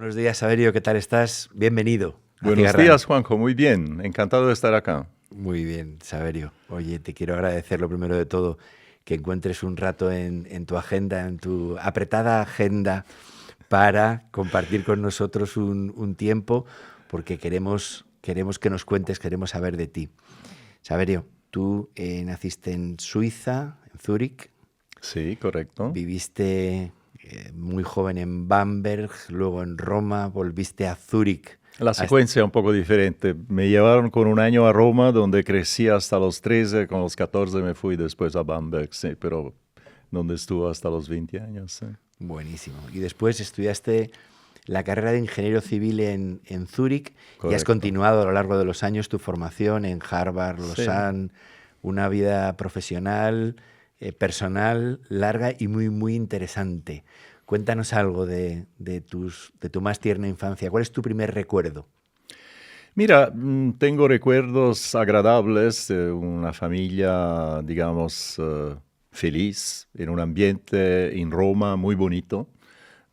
Buenos días, Saverio, ¿qué tal estás? Bienvenido. Buenos días, Juanjo, muy bien, encantado de estar acá. Muy bien, Saverio. Oye, te quiero agradecer lo primero de todo que encuentres un rato en tu agenda, en tu apretada agenda, para compartir con nosotros un tiempo, porque queremos que nos cuentes, queremos saber de ti. Saverio, tú naciste en Suiza, en Zúrich. Sí, correcto. Viviste muy joven en Bamberg, luego en Roma, volviste a Zúrich. La secuencia es un poco diferente. Me llevaron con un año a Roma, donde crecí hasta los 13, con los 14 me fui después a Bamberg, sí, pero donde estuve hasta los 20 años. Sí. Buenísimo. Y después estudiaste la carrera de ingeniero civil en Zúrich. Correcto. Y has continuado a lo largo de los años tu formación en Harvard, Lausanne, sí. Una vida profesional, personal, larga y muy, muy interesante. Cuéntanos algo de tu más tierna infancia. ¿Cuál es tu primer recuerdo? Mira, tengo recuerdos agradables de una familia, digamos, feliz, en un ambiente en Roma muy bonito.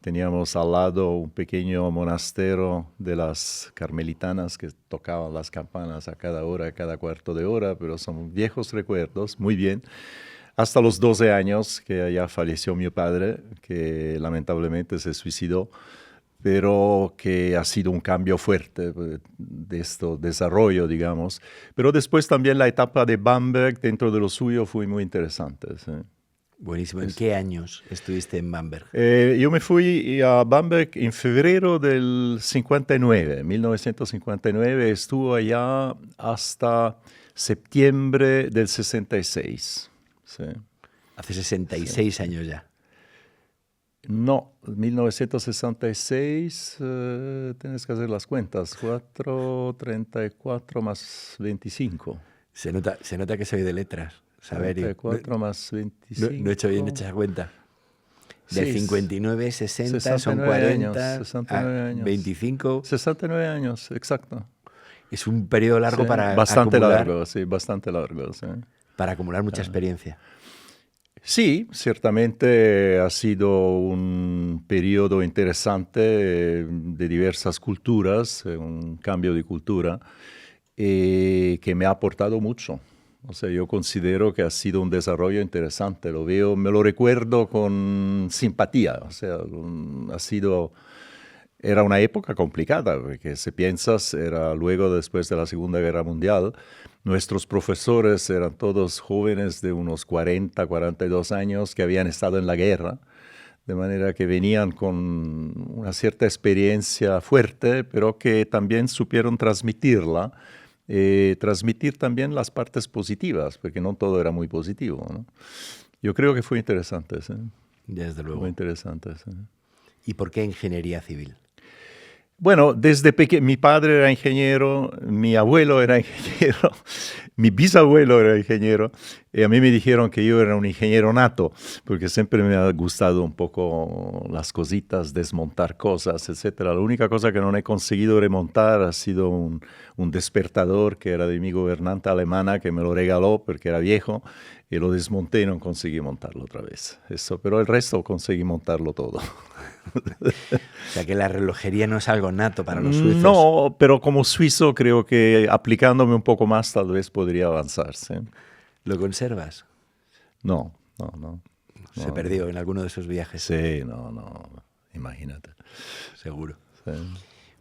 Teníamos al lado un pequeño monasterio de las carmelitanas que tocaban las campanas a cada hora, a cada cuarto de hora, pero son viejos recuerdos, muy bien. Hasta los 12 años, que ya falleció mi padre, que lamentablemente se suicidó, pero que ha sido un cambio fuerte de este desarrollo, digamos. Pero después también la etapa de Bamberg, dentro de lo suyo, fue muy interesante. ¿Sí? Buenísimo. ¿En qué años estuviste en Bamberg? Yo me fui a Bamberg en febrero del 59, 1959. Estuve allá hasta septiembre del 66. Sí. Hace 66 sí. años ya. No, 1966, tienes que hacer las cuentas, 34 más 25. Se nota que soy de letras, Saverio. 34 más 25. No he hecho bien hecha cuenta. De Sí, 59, 60, son 40, años, 69 años. 25. 69 años, exacto. Es un periodo largo sí, para bastante acumular. Largo, sí, bastante largo. Sí. Para acumular mucha experiencia. Sí, ciertamente ha sido un periodo interesante de diversas culturas, un cambio de cultura que me ha aportado mucho. O sea, yo considero que ha sido un desarrollo interesante, lo veo, me lo recuerdo con simpatía, o sea, era una época complicada, porque si piensas, era luego después de la Segunda Guerra Mundial. Nuestros profesores eran todos jóvenes de unos 40, 42 años que habían estado en la guerra, de manera que venían con una cierta experiencia fuerte, pero que también supieron transmitirla, transmitir también las partes positivas, porque no todo era muy positivo, ¿no? Yo creo que fue interesante, ¿sí? Desde luego. Muy interesante, sí. ¿Y por qué ingeniería civil? Bueno, desde pequeño, mi padre era ingeniero, mi abuelo era ingeniero, mi bisabuelo era ingeniero, y a mí me dijeron que yo era un ingeniero nato, porque siempre me ha gustado un poco las cositas, desmontar cosas, etc. La única cosa que no he conseguido remontar ha sido un despertador que era de mi gobernante alemana, que me lo regaló porque era viejo, y lo desmonté y no conseguí montarlo otra vez. Eso, pero el resto conseguí montarlo todo. O sea que la relojería no es algo nato para los suizos. No, pero como suizo creo que aplicándome un poco más tal vez podría avanzar. ¿Sí? ¿Lo conservas? No. Se perdió en alguno de esos viajes. Sí, no, imagínate. Seguro. Sí.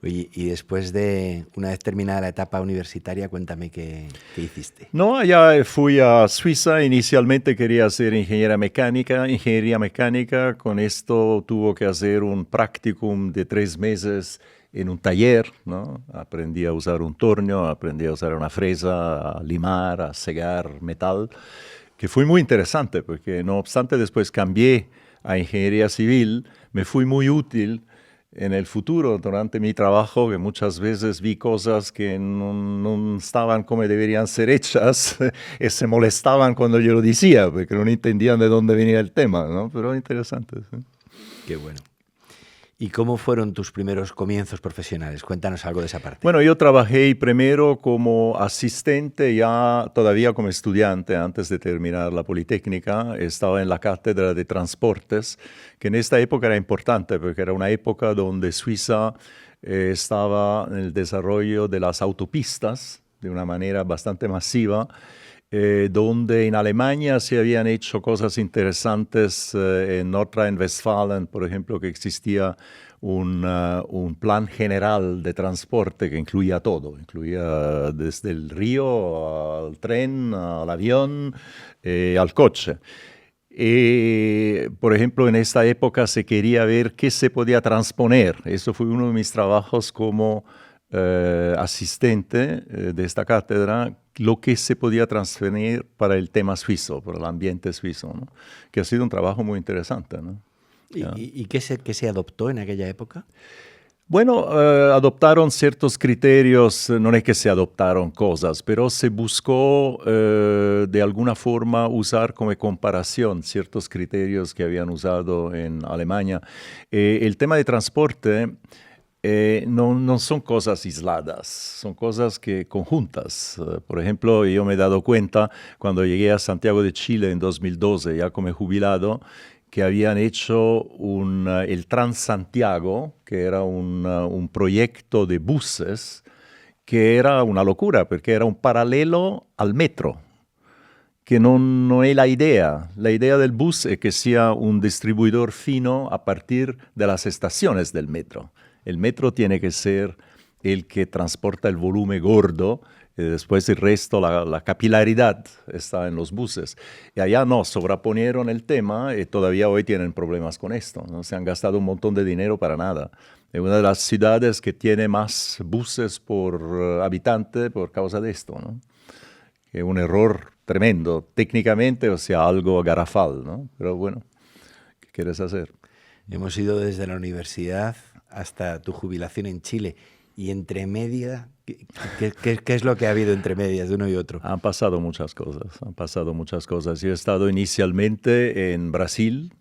Oye, y después de, una vez terminada la etapa universitaria, cuéntame qué hiciste. No, allá fui a Suiza. Inicialmente quería hacer ingeniería mecánica. Con esto tuve que hacer un practicum de 3 meses en un taller, ¿no? Aprendí a usar un tornio, aprendí a usar una fresa, a limar, a segar metal, que fue muy interesante porque no obstante después cambié a ingeniería civil, me fue muy útil en el futuro, durante mi trabajo, que muchas veces vi cosas que no estaban como deberían ser hechas y se molestaban cuando yo lo decía, porque no entendían de dónde venía el tema, ¿no? Pero interesante. ¿Sí? Qué bueno. ¿Y cómo fueron tus primeros comienzos profesionales? Cuéntanos algo de esa parte. Bueno, yo trabajé primero como asistente, ya todavía como estudiante, antes de terminar la Politécnica. Estaba en la cátedra de transportes, que en esta época era importante, porque era una época donde Suiza estaba en el desarrollo de las autopistas de una manera bastante masiva, donde en Alemania se habían hecho cosas interesantes, en Nordrhein-Westfalen, por ejemplo, que existía un plan general de transporte que incluía todo, incluía desde el río al tren, al avión, al coche. Por ejemplo, en esta época se quería ver qué se podía transponer. Eso fue uno de mis trabajos como asistente de esta cátedra, lo que se podía transferir para el tema suizo, para el ambiente suizo, ¿no? Que ha sido un trabajo muy interesante, ¿no? ¿Y qué se adoptó en aquella época? Bueno, adoptaron ciertos criterios, no es que se adoptaron cosas, pero se buscó de alguna forma usar como comparación ciertos criterios que habían usado en Alemania. El tema de transporte no son cosas aisladas, son cosas que conjuntas. Por ejemplo, yo me he dado cuenta cuando llegué a Santiago de Chile en 2012, ya como jubilado, que habían hecho el Transantiago, que era un proyecto de buses, que era una locura, porque era un paralelo al metro, que no es la idea. La idea del bus es que sea un distribuidor fino a partir de las estaciones del metro. El metro tiene que ser el que transporta el volumen gordo, y después el resto, la capilaridad está en los buses. Y allá no, sobreponieron el tema y todavía hoy tienen problemas con esto, ¿no? Se han gastado un montón de dinero para nada. Es una de las ciudades que tiene más buses por habitante por causa de esto, ¿no? Es un error tremendo, técnicamente, o sea, algo garrafal, ¿no? Pero bueno, ¿qué quieres hacer? Hemos ido desde la universidad hasta tu jubilación en Chile. Y entre media, ¿qué es lo que ha habido entre medias de uno y otro? Han pasado muchas cosas. Yo he estado inicialmente en Brasil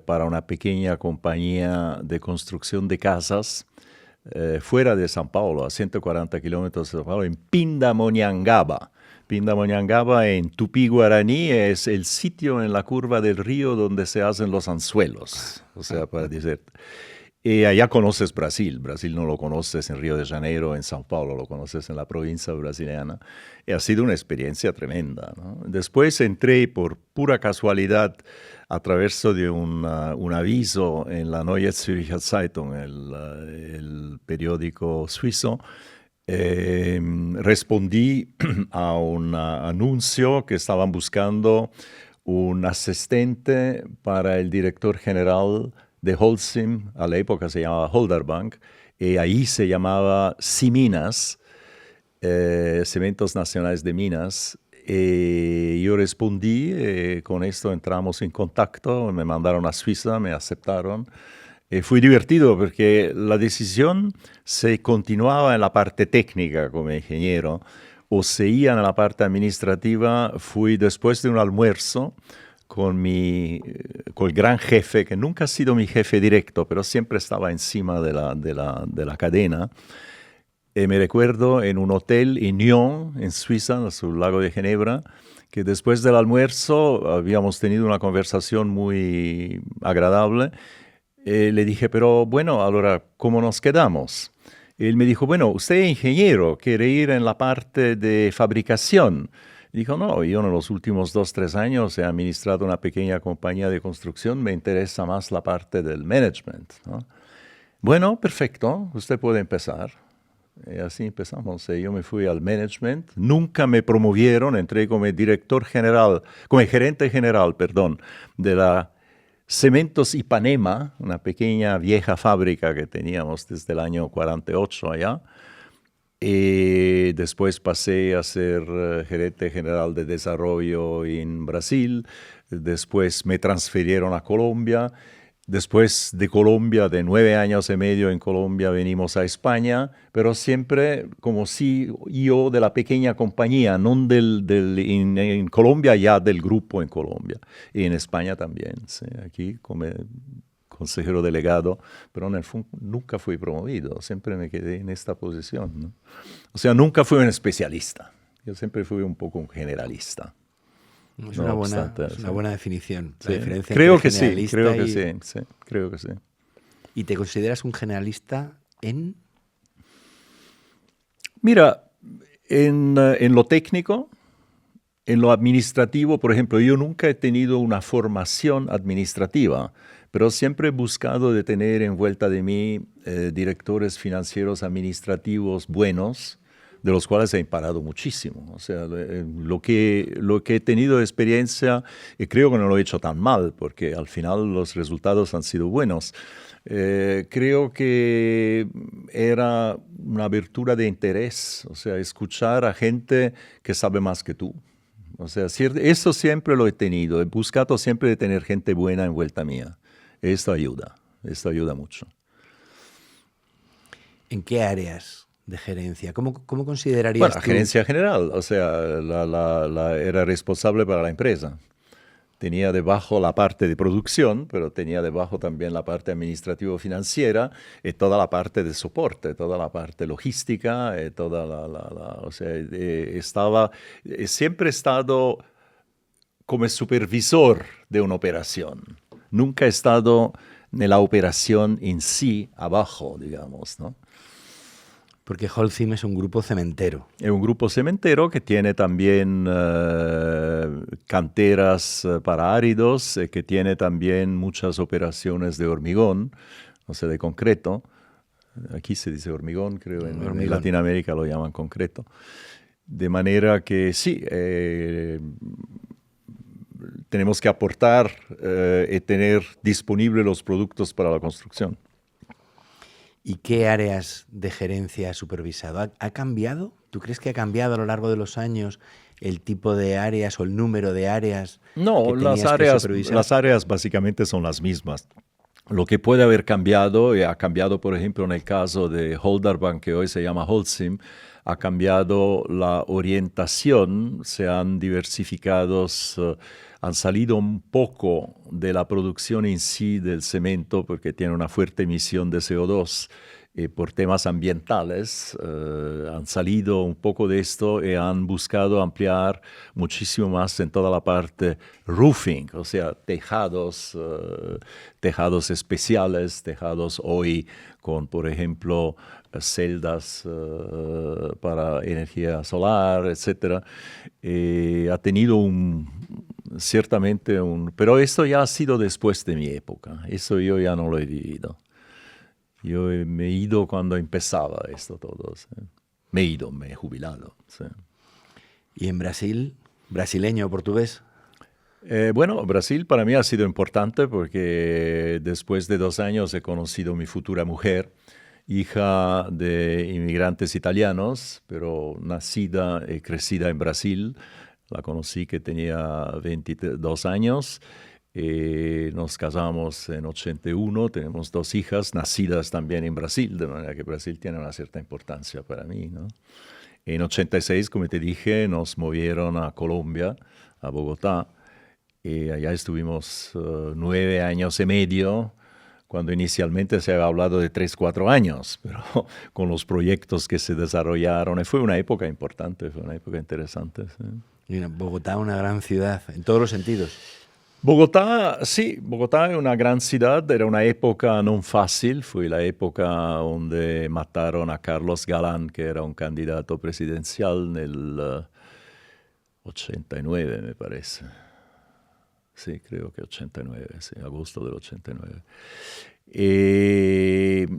para una pequeña compañía de construcción de casas fuera de São Paulo, a 140 kilómetros de São Paulo, en Pindamonhangaba. Pindamonhangaba en tupí guaraní es el sitio en la curva del río donde se hacen los anzuelos, o sea, para decir. Allá conoces Brasil. Brasil no lo conoces en Río de Janeiro, en São Paulo, lo conoces en la provincia brasileña. Y ha sido una experiencia tremenda, ¿no? Después entré por pura casualidad a través de un aviso en la Neue Zürcher Zeitung, el periódico suizo. Respondí a un anuncio que estaban buscando un asistente para el director general de Holcim, a la época se llamaba Holderbank, y ahí se llamaba Siminas, Cementos Nacionales de Minas. Yo respondí, con esto entramos en contacto, me mandaron a Suiza, me aceptaron. Fue divertido porque la decisión se continuaba en la parte técnica como ingeniero o se iba en la parte administrativa. Fui después de un almuerzo con el gran jefe, que nunca ha sido mi jefe directo, pero siempre estaba encima de la cadena. Me recuerdo en un hotel en Nyon, en Suiza, en el lago de Ginebra, que después del almuerzo habíamos tenido una conversación muy agradable. Le dije, pero bueno, ahora, ¿cómo nos quedamos? Él me dijo, bueno, usted es ingeniero, quiere ir en la parte de fabricación. Dijo, no, yo en los últimos 2-3 años he administrado una pequeña compañía de construcción, me interesa más la parte del management, ¿no? Bueno, perfecto, usted puede empezar. Y así empezamos. Yo me fui al management, nunca me promovieron, entré como gerente general, perdón, de la Cementos Ipanema, una pequeña vieja fábrica que teníamos desde el año 48 allá. Y después pasé a ser gerente general de desarrollo en Brasil. Después me transfirieron a Colombia. Después de Colombia, de 9 años y medio en Colombia, venimos a España, pero siempre como CEO de la pequeña compañía, no en Colombia ya del grupo en Colombia. Y en España también, sí, aquí como consejero delegado, pero nunca fui promovido, siempre me quedé en esta posición, ¿no? O sea, nunca fui un especialista, yo siempre fui un poco un generalista. Es una buena definición, sí. La diferencia creo entre que generalista creo que sí. ¿Y te consideras un generalista en? Mira, en lo técnico, en lo administrativo, por ejemplo, yo nunca he tenido una formación administrativa, pero siempre he buscado de tener en vuelta de mí directores financieros administrativos buenos, de los cuales he imparado muchísimo. O sea, lo que he tenido de experiencia, y creo que no lo he hecho tan mal, porque al final los resultados han sido buenos. Creo que era una abertura de interés, o sea, escuchar a gente que sabe más que tú. O sea, eso siempre lo he tenido. He buscado siempre de tener gente buena en vuelta mía. Esto ayuda mucho. ¿En qué áreas de gerencia? ¿Cómo considerarías Bueno, tú? la gerencia general, o sea, era responsable para la empresa. Tenía debajo la parte de producción, pero tenía debajo también la parte administrativo-financiera y toda la parte de soporte, toda la parte logística, o sea, siempre he estado como supervisor de una operación. Nunca he estado en la operación en sí abajo, digamos, ¿no? Porque Holcim es un grupo cementero. Es un grupo cementero que tiene también canteras para áridos, que tiene también muchas operaciones de hormigón, o sea, de concreto. Aquí se dice hormigón, creo, en Latinoamérica lo llaman concreto. De manera que sí, tenemos que aportar y tener disponibles los productos para la construcción. ¿Y qué áreas de gerencia has supervisado? ¿Ha cambiado? ¿Tú crees que ha cambiado a lo largo de los años el tipo de áreas o el número de áreas? No, las áreas básicamente son las mismas. Lo que puede haber cambiado, y ha cambiado, por ejemplo, en el caso de Holdarbank, que hoy se llama Holcim, ha cambiado la orientación, se han diversificado, han salido un poco de la producción en sí del cemento, porque tiene una fuerte emisión de CO2 por temas ambientales, han salido un poco de esto y han buscado ampliar muchísimo más en toda la parte roofing, o sea, tejados especiales, tejados hoy con, por ejemplo, celdas para energía solar, etc. Ha tenido ciertamente pero esto ya ha sido después de mi época, eso yo ya no lo he vivido. Yo me he ido cuando empezaba esto todo. ¿Sí? Me he jubilado. ¿Sí? ¿Y en Brasil? ¿Brasileño o portugués? Bueno, Brasil para mí ha sido importante porque después de 2 años he conocido a mi futura mujer, hija de inmigrantes italianos, pero nacida y crecida en Brasil. La conocí que tenía 22 años. Nos casamos en 81, tenemos 2 hijas nacidas también en Brasil, de manera que Brasil tiene una cierta importancia para mí, ¿no? En 86, como te dije, nos movieron a Colombia, a Bogotá, y allá estuvimos 9 años y medio, cuando inicialmente se había hablado de 3, 4 años, pero con los proyectos que se desarrollaron, fue una época importante, fue una época interesante. ¿Sí? Y Bogotá, una gran ciudad, en todos los sentidos. Bogotá, sí, Bogotá es una gran ciudad, era una época no fácil, fue la época donde mataron a Carlos Galán, que era un candidato presidencial en el 89, me parece. Sí, creo que 89, sí, agosto del 89.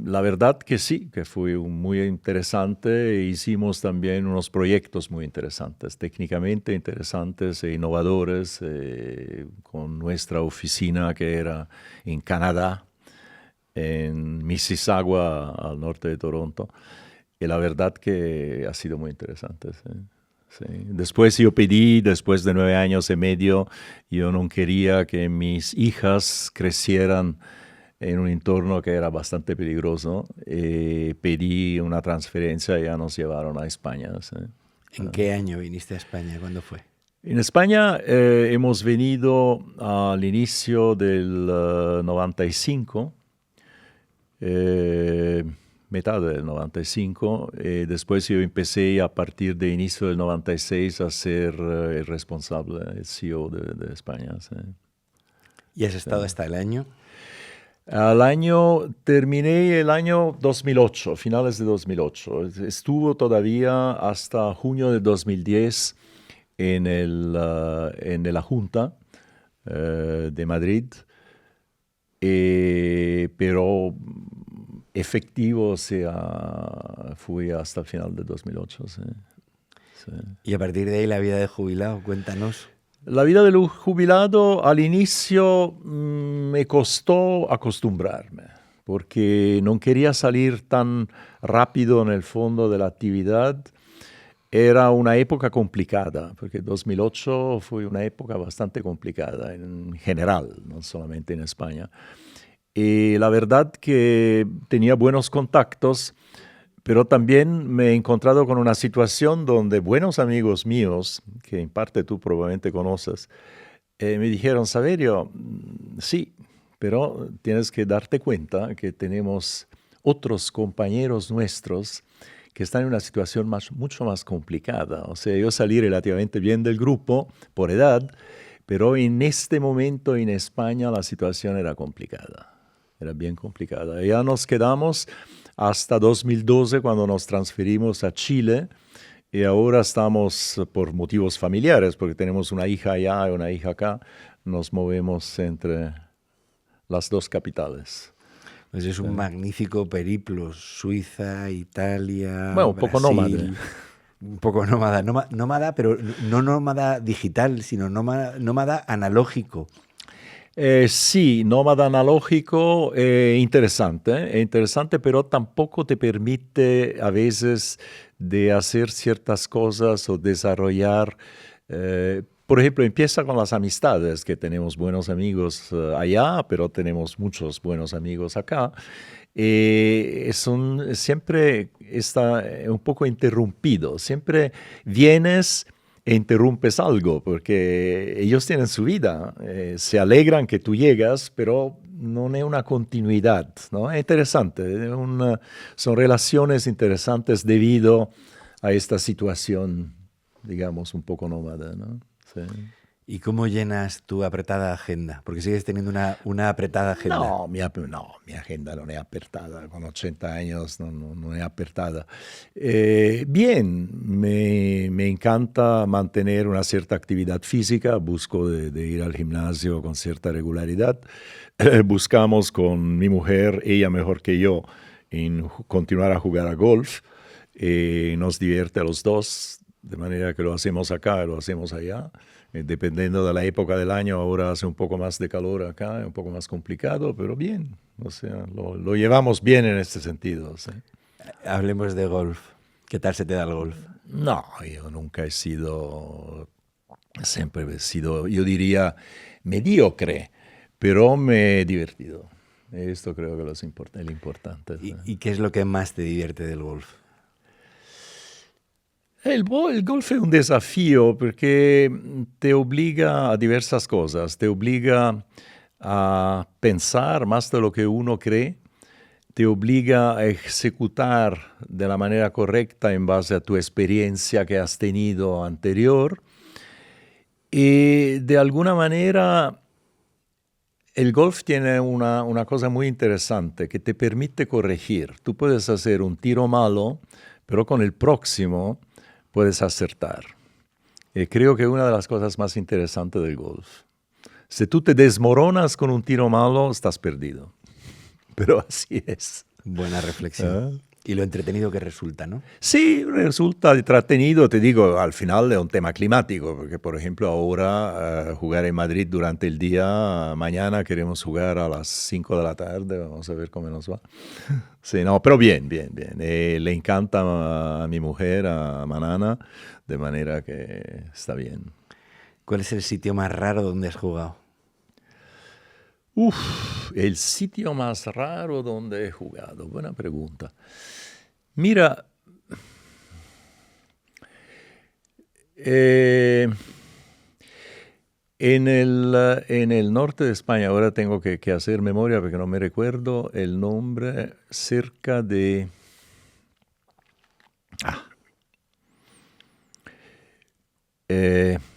La verdad que sí, que fue muy interesante. Hicimos también unos proyectos muy interesantes, técnicamente interesantes e innovadores, con nuestra oficina que era en Canadá, en Mississauga, al norte de Toronto. Y la verdad que ha sido muy interesante, sí. Sí. Después después de 9 años y medio, yo no quería que mis hijas crecieran en un entorno que era bastante peligroso. Pedí una transferencia y ya nos llevaron a España. ¿Sí? ¿En qué año viniste a España? ¿Cuándo fue? En España hemos venido al inicio del 95, mitad del 95, y después yo empecé a partir de inicio del 96 a ser el responsable, el CEO de España. Sí. ¿Y has estado hasta el año? Terminé el año 2008, finales de 2008. Estuvo todavía hasta junio de 2010 en la Junta de Madrid, pero efectivo fui hasta el final de 2008. Sí. Sí. Y a partir de ahí la vida de jubilado, cuéntanos. La vida del jubilado al inicio me costó acostumbrarme, porque no quería salir tan rápido en el fondo de la actividad. Era una época complicada, porque 2008 fue una época bastante complicada en general, no solamente en España. Y la verdad que tenía buenos contactos, pero también me he encontrado con una situación donde buenos amigos míos, que en parte tú probablemente conoces, me dijeron, Saverio, sí, pero tienes que darte cuenta que tenemos otros compañeros nuestros que están en una situación mucho más complicada. O sea, yo salí relativamente bien del grupo por edad, pero en este momento en España la situación era complicada, era bien complicada. Ya nos quedamos hasta 2012 cuando nos transferimos a Chile y ahora estamos por motivos familiares, porque tenemos una hija allá y una hija acá, nos movemos entre las dos capitales. Pues es un magnífico periplo, Suiza, Italia, Bueno, un poco nómada. Un poco nómada, nómada, pero no nómada digital, sino nómada analógico. Sí, nómada analógico, interesante, pero tampoco te permite a veces de hacer ciertas cosas o desarrollar. Por ejemplo, empieza con las amistades, que tenemos buenos amigos allá, pero tenemos muchos buenos amigos acá. Siempre está un poco interrumpido. Siempre vienes e interrumpes algo, porque ellos tienen su vida, se alegran que tú llegas, pero no hay una continuidad, ¿no? Es interesante, son relaciones interesantes debido a esta situación, digamos, un poco nómada, ¿no? Sí. ¿Y cómo llenas tu apretada agenda? Porque sigues teniendo una apretada agenda. No, mi agenda no es apretada. Con 80 años no es apretada. Bien, me encanta mantener una cierta actividad física. Busco de ir al gimnasio con cierta regularidad. Buscamos con mi mujer, ella mejor que yo, en continuar a jugar a golf. Nos divierte a los dos, de manera que lo hacemos acá, lo hacemos allá. Dependiendo de la época del año, ahora hace un poco más de calor acá, un poco más complicado, pero bien, o sea, lo llevamos bien en este sentido. ¿Sí? Hablemos de golf. ¿Qué tal se te da el golf? No, yo nunca he sido, siempre he sido, yo diría, mediocre, pero me he divertido. Esto creo que es el importante. ¿Sí? ¿Y qué es lo que más te divierte del golf? El golf es un desafío porque te obliga a diversas cosas. Te obliga a pensar más de lo que uno cree. Te obliga a ejecutar de la manera correcta en base a tu experiencia que has tenido anterior. Y de alguna manera el golf tiene una cosa muy interesante que te permite corregir. Tú puedes hacer un tiro malo, pero con el próximo puedes acertar. Creo que es una de las cosas más interesantes del golf. Si tú te desmoronas con un tiro malo, estás perdido. Pero así es. Buena reflexión. Y lo entretenido que resulta, ¿no? Sí, resulta entretenido, te digo, al final es un tema climático, porque por ejemplo ahora jugar en Madrid durante el día, mañana queremos jugar a las 5 de la tarde, vamos a ver cómo nos va. Sí, no, pero bien. Le encanta a mi mujer, a Manana, de manera que está bien. ¿Cuál es el sitio más raro donde has jugado? El sitio más raro donde he jugado. Buena pregunta. Mira, En el norte de España, ahora tengo que hacer memoria porque no me recuerdo el nombre, cerca de...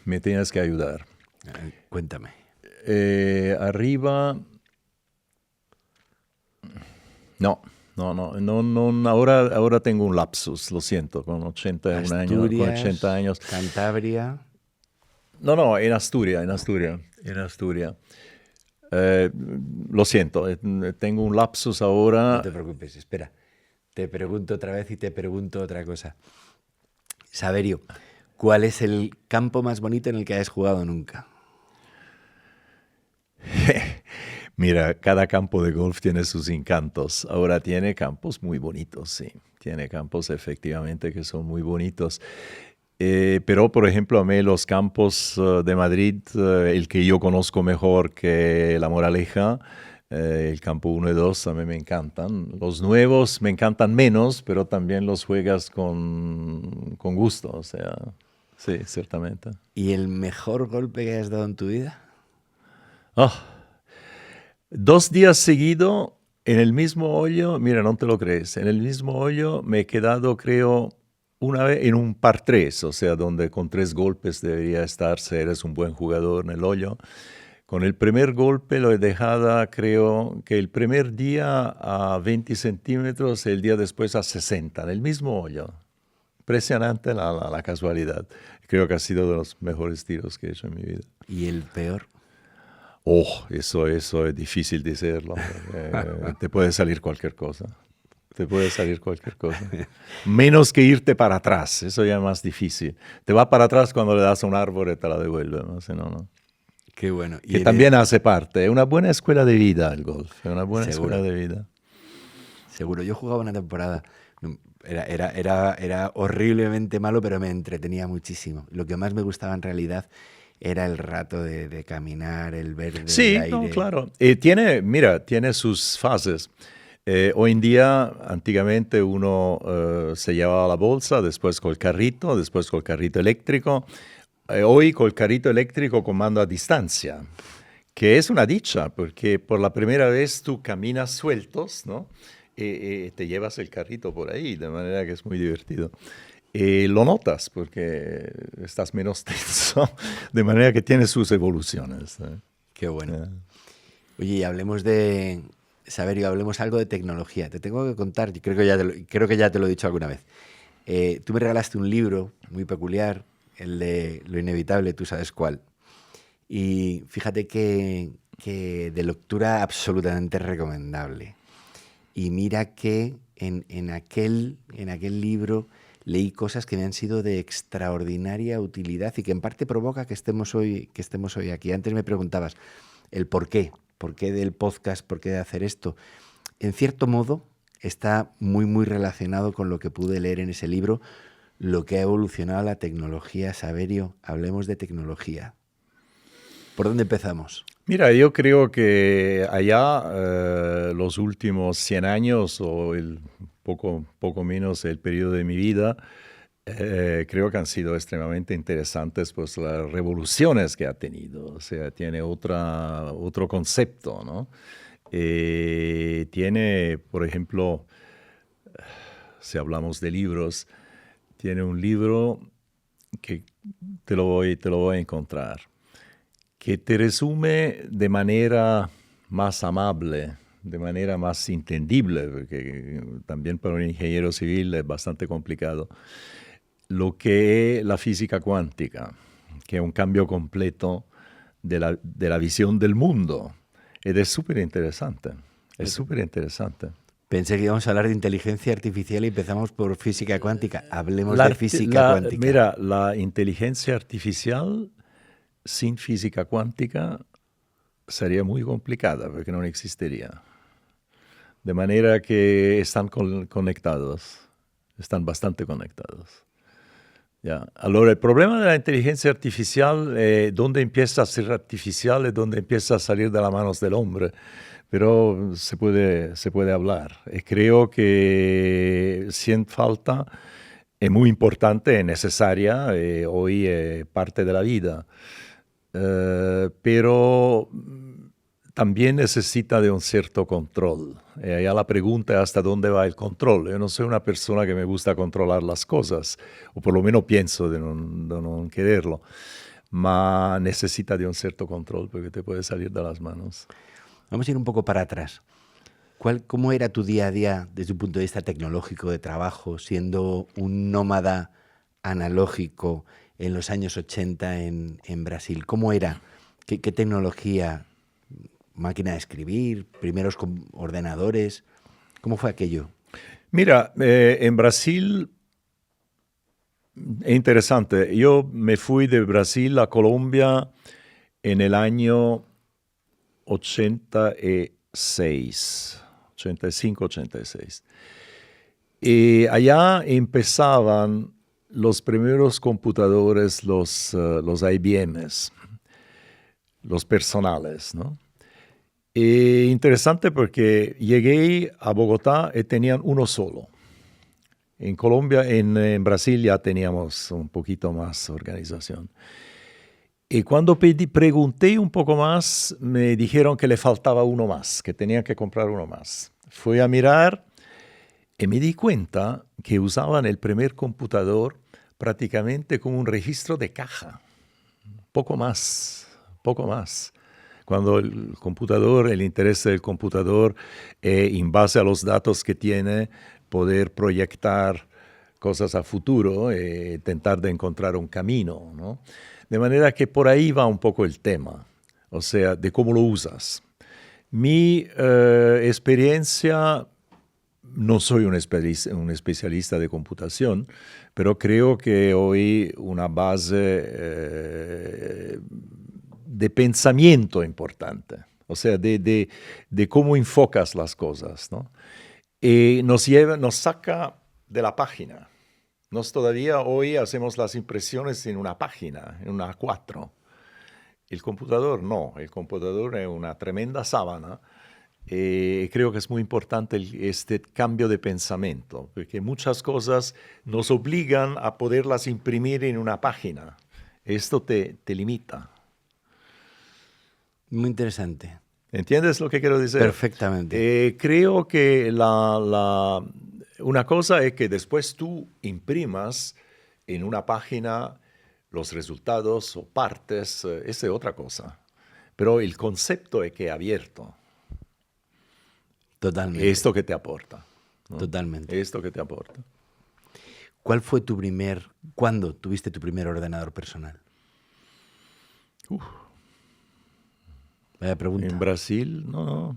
me tienes que ayudar. Cuéntame. Arriba... No, ahora tengo un lapsus, lo siento, con 81 años, con Asturias, 80 años. Cantabria. No, en Asturias. Lo siento, tengo un lapsus ahora. No te preocupes, espera. Te pregunto otra vez y te pregunto otra cosa. Saverio, ¿cuál es el campo más bonito en el que hayas jugado nunca? Mira, cada campo de golf tiene sus encantos. Ahora tiene campos muy bonitos, sí. Tiene campos efectivamente que son muy bonitos. Pero, por ejemplo, a mí los campos de Madrid, el que yo conozco mejor que La Moraleja, el campo 1 y 2, a mí me encantan. Los nuevos me encantan menos, pero también los juegas con gusto, o sea, sí, ciertamente. ¿Y el mejor golpe que hayas dado en tu vida? Ah, 2 días seguidos en el mismo hoyo, mira, no te lo crees, en el mismo hoyo me he quedado, creo, una vez en un par 3, o sea, donde con 3 golpes debería estar si eres un buen jugador en el hoyo. Con el primer golpe lo he dejado, creo que el primer día a 20 centímetros, el día después a 60, en el mismo hoyo. Impresionante la casualidad. Creo que ha sido de los mejores tiros que he hecho en mi vida. ¿Y el peor? Oh, eso es difícil decirlo. Te puede salir cualquier cosa. Menos que irte para atrás. Eso ya es más difícil. Te va para atrás cuando le das a un árbol y te la devuelve. ¿No? Si no. Qué bueno. Que también hace parte. Es una buena escuela de vida el golf. Es una buena Seguro. escuela de vida. Seguro. Yo jugaba una temporada. Era horriblemente malo, pero me entretenía muchísimo. Lo que más me gustaba en realidad era el rato de caminar, el verde, sí, el aire. No, claro. Tiene sus fases. Hoy en día, antiguamente uno se llevaba la bolsa, después con el carrito eléctrico. Hoy con el carrito eléctrico con mando a distancia, que es una dicha, porque por la primera vez tú caminas sueltos, ¿no? Te llevas el carrito por ahí, de manera que es muy divertido. Lo notas porque estás menos tenso, de manera que tiene sus evoluciones. Qué bueno. Oye, y hablemos de... Saverio, hablemos algo de tecnología. Te tengo que contar, creo que ya te lo he dicho alguna vez. Tú me regalaste un libro muy peculiar, el de Lo Inevitable, tú sabes cuál. Y fíjate que de lectura absolutamente recomendable. Y mira que en aquel libro leí cosas que me han sido de extraordinaria utilidad y que en parte provoca que estemos hoy aquí. Antes me preguntabas el por qué del podcast, por qué de hacer esto. En cierto modo está muy, muy relacionado con lo que pude leer en ese libro, lo que ha evolucionado la tecnología. Saverio, hablemos de tecnología. ¿Por dónde empezamos? Mira, yo creo que allá los últimos 100 años o poco menos el periodo de mi vida, creo que han sido extremadamente interesantes pues las revoluciones que ha tenido. O sea, tiene otro concepto, ¿no? Tiene, por ejemplo, si hablamos de libros, tiene un libro que te lo voy a encontrar, que te resume de manera más amable, de manera más entendible, porque también para un ingeniero civil es bastante complicado, lo que es la física cuántica, que es un cambio completo de la visión del mundo. Y es súper interesante, Pensé que íbamos a hablar de inteligencia artificial y empezamos por física cuántica. Hablemos de física cuántica. Mira, la inteligencia artificial sin física cuántica sería muy complicada porque no existiría. De manera que están conectados, están bastante conectados. Ya. Ahora, el problema de la inteligencia artificial, ¿dónde empieza a ser artificial y dónde empieza a salir de las manos del hombre? Pero se puede hablar. Creo que sin falta es muy importante, es necesaria, hoy parte de la vida. pero también necesita de un cierto control. Y allá la pregunta es hasta dónde va el control. Yo no soy una persona que me gusta controlar las cosas, o por lo menos pienso de no quererlo, ma necesita de un cierto control porque te puede salir de las manos. Vamos a ir un poco para atrás. ¿Cómo era tu día a día desde un punto de vista tecnológico de trabajo, siendo un nómada analógico en los años 80 en Brasil? ¿Cómo era? ¿Qué tecnología? ¿Máquina de escribir? ¿Primeros ordenadores? ¿Cómo fue aquello? Mira, en Brasil es interesante. Yo me fui de Brasil a Colombia en el año 86, 85, 86. Y allá empezaban los primeros computadores, los IBMs, los personales, ¿no? Interesante porque llegué a Bogotá y tenían uno solo. En Colombia, en Brasil ya teníamos un poquito más organización. Y cuando pregunté un poco más, me dijeron que le faltaba uno más, que tenía que comprar uno más. Fui a mirar y me di cuenta que usaban el primer computador prácticamente como un registro de caja. Poco más, poco más. Cuando el interés del computador, en base a los datos que tiene, poder proyectar cosas a futuro, intentar de encontrar un camino, ¿no? De manera que por ahí va un poco el tema, o sea, de cómo lo usas. Mi experiencia, no soy un especialista de computación, pero creo que hoy una base de pensamiento importante, o sea, de cómo enfocas las cosas, ¿no? Nos saca de la página. Nos todavía hoy hacemos las impresiones en una página, en una A4. El computador no, el computador es una tremenda sábana. Creo que es muy importante este cambio de pensamiento, porque muchas cosas nos obligan a poderlas imprimir en una página. Esto te limita. Muy interesante. ¿Entiendes lo que quiero decir? Perfectamente. Creo que una cosa es que después tú imprimas en una página los resultados o partes, esa es otra cosa. Pero el concepto es que es abierto. Totalmente. Esto que te aporta, ¿no? Totalmente. Esto que te aporta. ¿Cuándo tuviste tu primer ordenador personal? Vaya pregunta. En Brasil, no.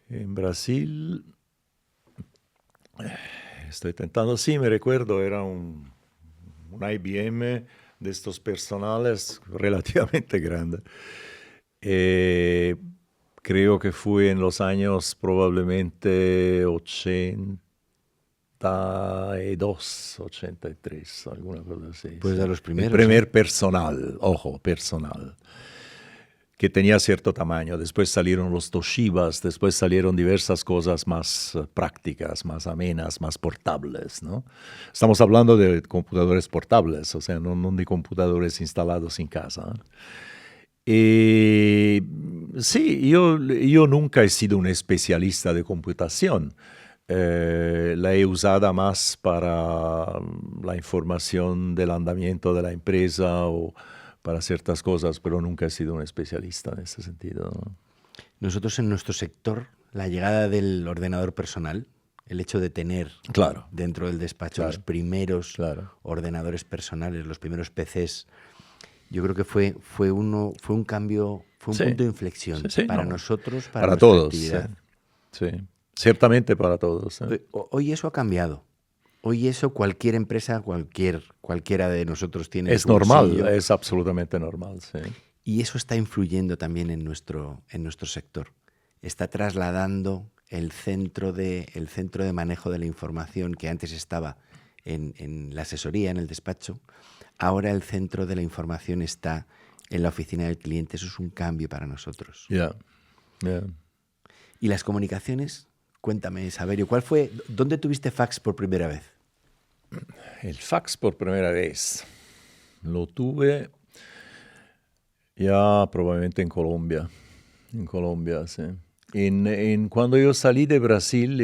En Brasil, estoy tentando, sí, me recuerdo, era un IBM de estos personales relativamente grande. Creo que fue en los años probablemente 82, 83, alguna cosa así. Pues de los primeros. El primer personal, ojo, personal, que tenía cierto tamaño. Después salieron los Toshibas, después salieron diversas cosas más prácticas, más amenas, más portables, ¿no? Estamos hablando de computadores portables, o sea, no de computadores instalados en casa. Sí, yo nunca he sido un especialista de computación. La he usada más para la información del andamiento de la empresa o para ciertas cosas, pero nunca he sido un especialista en ese sentido, ¿no? Nosotros en nuestro sector, la llegada del ordenador personal, el hecho de tener dentro del despacho los primeros ordenadores personales, los primeros PCs, yo creo que fue un cambio, fue un punto de inflexión para nosotros, para todos, actividad. Sí, ciertamente para todos. Hoy eso ha cambiado. Hoy eso cualquier empresa, cualquiera de nosotros tiene. Es normal, es absolutamente normal, sí. Y eso está influyendo también en nuestro sector. Está trasladando el centro de manejo de la información que antes estaba en la asesoría, en el despacho. Ahora el centro de la información está en la oficina del cliente. Eso es un cambio para nosotros. ¿Y las comunicaciones? Cuéntame, Saverio, ¿dónde tuviste fax por primera vez? El fax por primera vez lo tuve Ya probablemente en Colombia. En Colombia, sí. Cuando yo salí de Brasil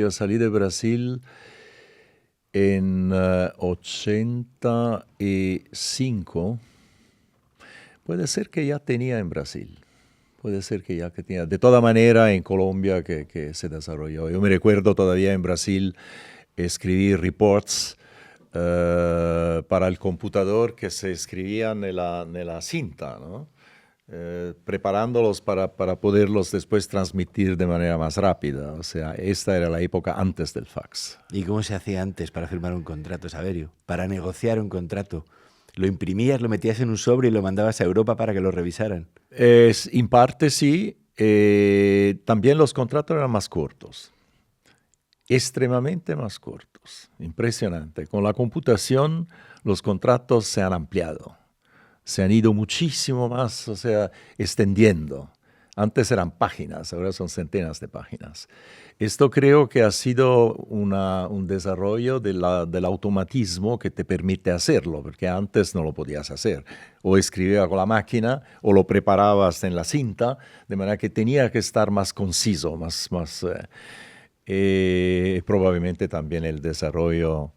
en 85. Puede ser que ya tenía en Brasil. Puede ser que ya que tenía. De toda manera, en Colombia que se desarrolló. Yo me recuerdo todavía en Brasil escribir reports para el computador que se escribían en la cinta, ¿no? Preparándolos para poderlos después transmitir de manera más rápida. O sea, esta era la época antes del fax. ¿Y cómo se hacía antes para firmar un contrato, Saverio? Para negociar un contrato. ¿Lo imprimías, lo metías en un sobre y lo mandabas a Europa para que lo revisaran? En parte sí. También los contratos eran más cortos. Extremadamente más cortos. Impresionante. Con la computación los contratos se han ampliado. Se han ido muchísimo más, o sea, extendiendo. Antes eran páginas, ahora son centenas de páginas. Esto creo que ha sido un desarrollo del automatismo que te permite hacerlo, porque antes no lo podías hacer. O escribías con la máquina o lo preparabas en la cinta, de manera que tenía que estar más conciso, probablemente también el desarrollo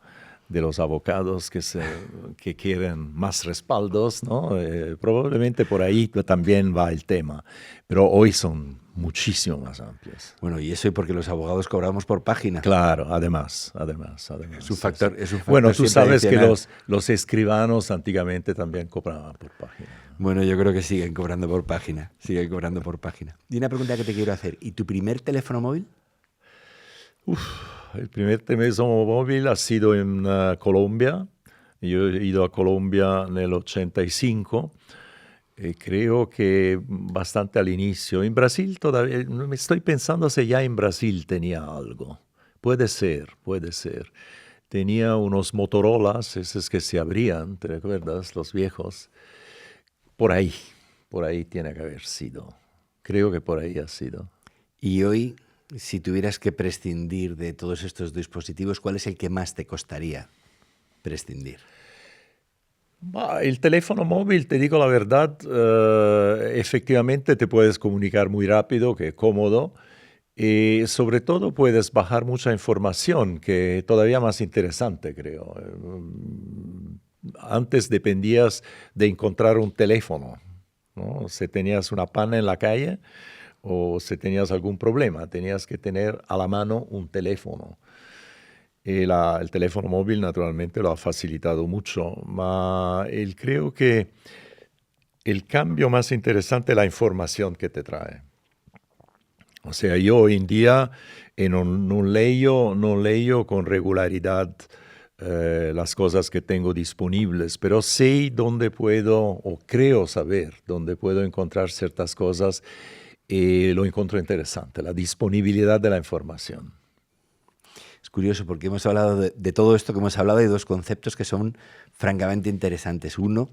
de los abogados que quieren más respaldos, ¿no? Probablemente por ahí también va el tema, pero hoy son muchísimo más amplios. Bueno, y eso y porque los abogados cobramos por página. Claro, además. Es un factor. Bueno, tú sabes que adicional. los escribanos antiguamente también cobraban por página. Bueno, yo creo que siguen cobrando por página. Y una pregunta que te quiero hacer. ¿Y tu primer teléfono móvil? El primer teléfono móvil ha sido en Colombia. Yo he ido a Colombia en el 85. Creo que bastante al inicio. En Brasil todavía, me estoy pensando si ya en Brasil tenía algo. Puede ser. Tenía unos Motorolas, esos que se abrían, ¿te recuerdas? Los viejos. Por ahí tiene que haber sido. Creo que por ahí ha sido. Y hoy, si tuvieras que prescindir de todos estos dispositivos, ¿cuál es el que más te costaría prescindir? El teléfono móvil, te digo la verdad, efectivamente te puedes comunicar muy rápido, que es cómodo, y sobre todo puedes bajar mucha información, que es todavía más interesante, creo. Antes dependías de encontrar un teléfono, ¿no? Si tenías una pana en la calle o si tenías algún problema, tenías que tener a la mano un teléfono. El teléfono móvil naturalmente lo ha facilitado mucho, pero creo que el cambio más interesante es la información que te trae. O sea, yo hoy en día no leo con regularidad las cosas que tengo disponibles, pero sé dónde puedo, o creo saber, dónde puedo encontrar ciertas cosas y lo encuentro interesante, la disponibilidad de la información. Es curioso porque hemos hablado de todo esto que hemos hablado, hay dos conceptos que son francamente interesantes. Uno,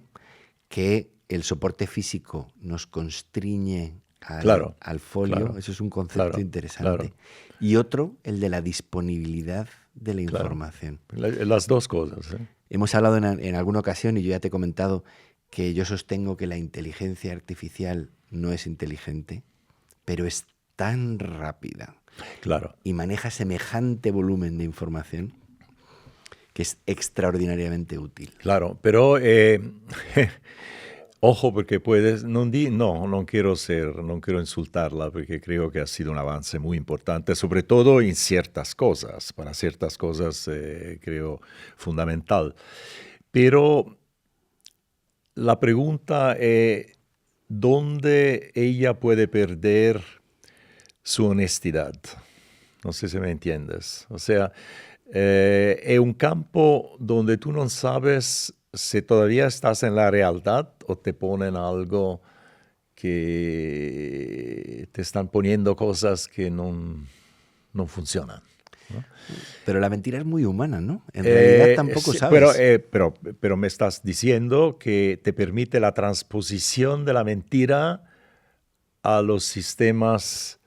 que el soporte físico nos constriñe al folio, claro, eso es un concepto interesante. Claro. Y otro, el de la disponibilidad de la información. Las dos cosas. Hemos hablado en alguna ocasión y yo ya te he comentado que yo sostengo que la inteligencia artificial no es inteligente, pero es tan rápida. Claro. Y maneja semejante volumen de información que es extraordinariamente útil. Claro, pero ojo, porque no quiero insultarla, porque creo que ha sido un avance muy importante, sobre todo en ciertas cosas, para ciertas cosas creo fundamental. Pero la pregunta es, ¿dónde ella puede perder su honestidad? No sé si me entiendes. O sea, es un campo donde tú no sabes si todavía estás en la realidad o te ponen algo que te están poniendo cosas que no funcionan, ¿no? Pero la mentira es muy humana, ¿no? En realidad tampoco sabes. Pero me estás diciendo que te permite la transposición de la mentira a los sistemas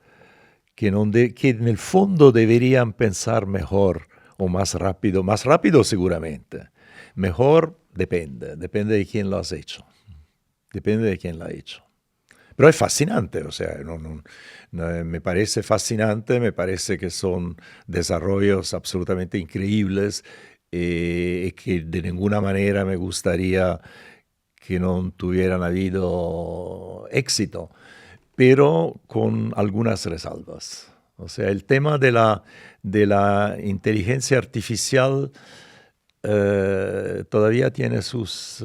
que en el fondo deberían pensar mejor o más rápido seguramente. Mejor depende de quién lo has hecho, depende de quién lo ha hecho. Pero es fascinante, o sea, me parece fascinante, me parece que son desarrollos absolutamente increíbles y que de ninguna manera me gustaría que no tuvieran habido éxito, pero con algunas resalvas. O sea, el tema de la inteligencia artificial todavía tiene sus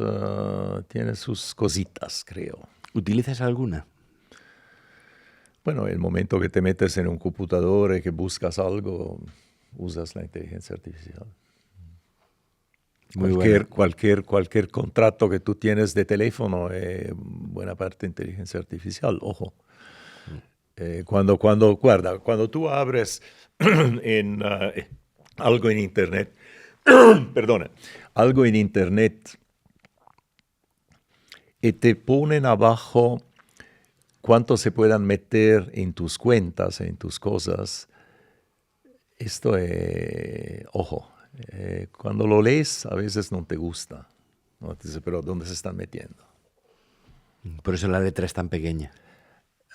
cositas, creo. ¿Utilizas alguna? Bueno, el momento que te metes en un computador y que buscas algo, usas la inteligencia artificial. Muy bueno. Cualquier contrato que tú tienes de teléfono es buena parte inteligencia artificial, ojo. Cuando tú abres algo en Internet, perdona, algo en Internet y te ponen abajo cuánto se puedan meter en tus cuentas, en tus cosas, esto es, ojo, cuando lo lees a veces no te gusta, ¿no? Te dices, pero ¿dónde se están metiendo? Por eso la letra es tan pequeña.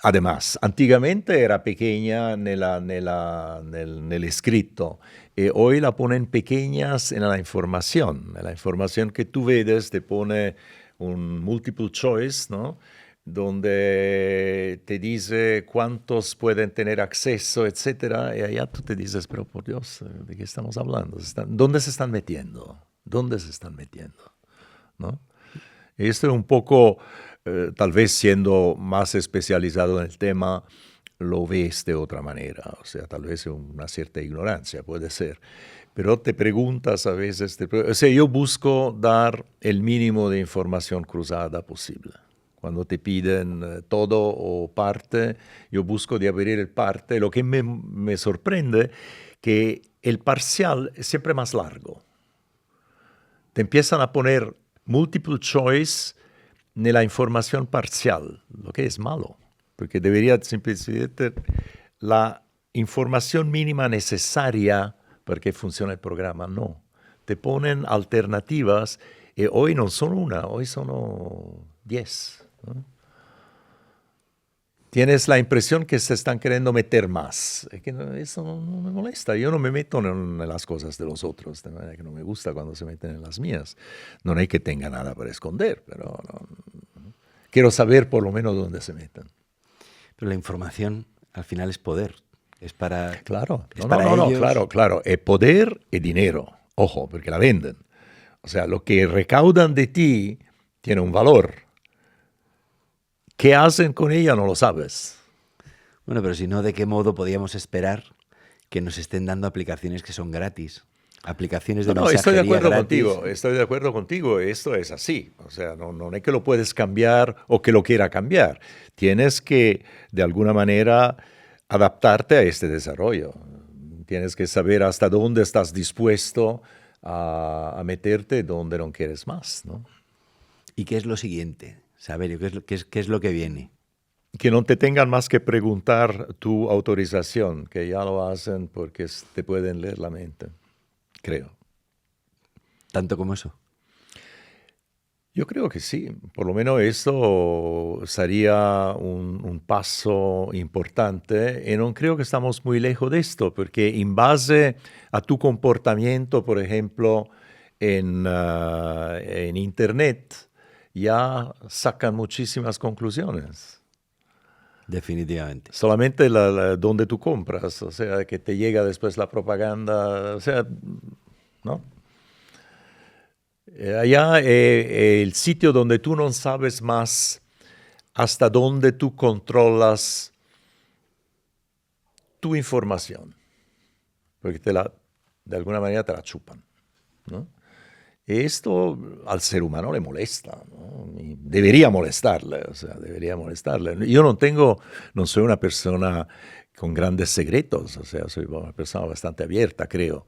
Además, antiguamente era pequeña nel escrito y hoy la ponen pequeñas en la información. En la información que tú ves te pone un multiple choice, ¿no? Donde te dice cuántos pueden tener acceso, etcétera, y allá tú te dices, pero por Dios, ¿de qué estamos hablando? ¿Dónde se están metiendo? ¿Dónde se están metiendo? ¿No? Y esto es un poco, tal vez siendo más especializado en el tema, lo ves de otra manera, o sea, tal vez una cierta ignorancia, puede ser. Pero te preguntas a veces, o sea, yo busco dar el mínimo de información cruzada posible. Cuando te piden todo o parte, yo busco de abrir el parte. Lo que me sorprende que el parcial es siempre más largo. Te empiezan a poner multiple choice en la información parcial, lo que es malo, porque debería simplemente la información mínima necesaria para que funcione el programa. No, te ponen alternativas y hoy no son una, hoy son 10. ¿No? Tienes la impresión que se están queriendo meter más. Es que eso no me molesta. Yo no me meto en las cosas de los otros, de manera que no me gusta cuando se meten en las mías. No hay que tenga nada para esconder, pero quiero saber por lo menos dónde se meten. Pero la información al final es poder. Es para, claro, es para ellos. Claro. Es poder y dinero. Ojo, porque la venden. O sea, lo que recaudan de ti tiene un valor. ¿Qué hacen con ella? No lo sabes. Bueno, pero si no, ¿de qué modo podíamos esperar que nos estén dando aplicaciones que son gratis? Aplicaciones de mensajería estoy de acuerdo gratis. estoy de acuerdo contigo, esto es así. O sea, no es que lo puedes cambiar o que lo quiera cambiar. Tienes que, de alguna manera, adaptarte a este desarrollo. Tienes que saber hasta dónde estás dispuesto a meterte, donde no quieres más, ¿no? ¿Y qué es lo siguiente? Saberio, ¿qué es lo que viene? Que no te tengan más que preguntar tu autorización, que ya lo hacen porque te pueden leer la mente, creo. ¿Tanto como eso? Yo creo que sí. Por lo menos eso sería un paso importante y no creo que estamos muy lejos de esto, porque en base a tu comportamiento, por ejemplo, en Internet, ya sacan muchísimas conclusiones. Definitivamente. Solamente donde tú compras, o sea, que te llega después la propaganda, o sea, ¿no? Allá el sitio donde tú no sabes más hasta dónde tú controlas tu información, porque de alguna manera te la chupan, ¿no? Esto al ser humano le molesta, ¿no? Y debería molestarle, o sea, debería molestarle. Yo no soy una persona con grandes secretos, o sea, soy una persona bastante abierta, creo.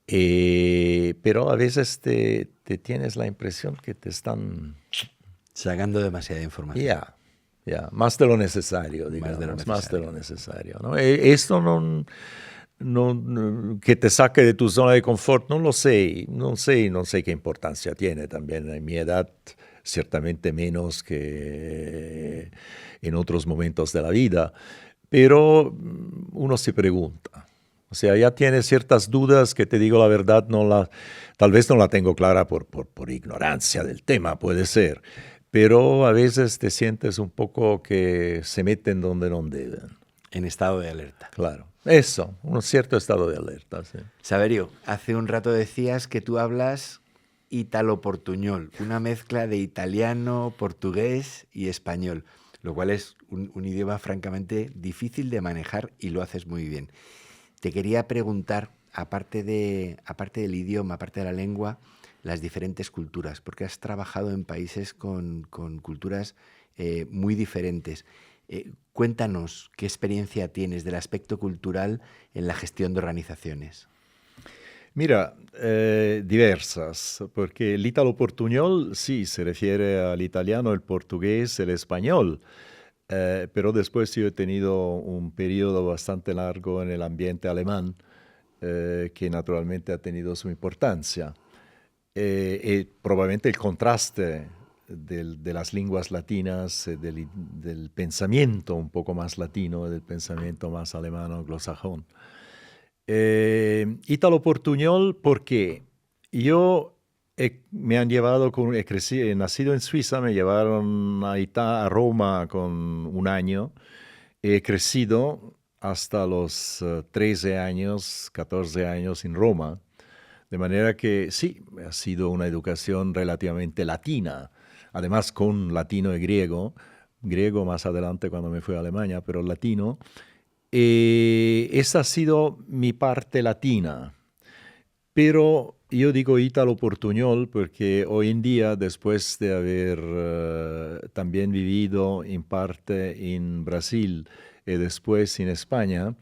Pero a veces te tienes la impresión que te están sacando demasiada información. Ya, más de lo necesario, digamos, más de lo necesario, ¿no? Esto no, que te saque de tu zona de confort, no sé qué importancia tiene también. En mi edad ciertamente menos que en otros momentos de la vida, pero uno se pregunta. O sea, ya tiene ciertas dudas que, te digo la verdad, tal vez no la tengo clara por ignorancia del tema, puede ser, pero a veces te sientes un poco que se meten donde no deben. En estado de alerta. Claro, eso, un cierto estado de alerta. Sí. Saverio, hace un rato decías que tú hablas ítalo-portuñol, una mezcla de italiano, portugués y español, lo cual es un idioma francamente difícil de manejar y lo haces muy bien. Te quería preguntar, aparte del idioma, aparte de la lengua, las diferentes culturas, porque has trabajado en países con culturas muy diferentes. Cuéntanos qué experiencia tienes del aspecto cultural en la gestión de organizaciones. Mira, diversas, porque el ítalo-portuñol sí se refiere al italiano, el portugués, el español, pero después yo he tenido un periodo bastante largo en el ambiente alemán, que naturalmente ha tenido su importancia. Y probablemente el contraste de las lenguas latinas, del pensamiento un poco más latino, del pensamiento más alemán anglosajón. Ítalo-portuñol porque yo me han llevado, he nacido en Suiza, me llevaron a Roma con un año, he crecido hasta los 13 años, 14 años en Roma, de manera que sí, ha sido una educación relativamente latina, además con latino y griego más adelante cuando me fui a Alemania, pero latino. Esa ha sido mi parte latina, pero yo digo ítalo-portuñol porque hoy en día, después de haber también vivido en parte en Brasil y después en España,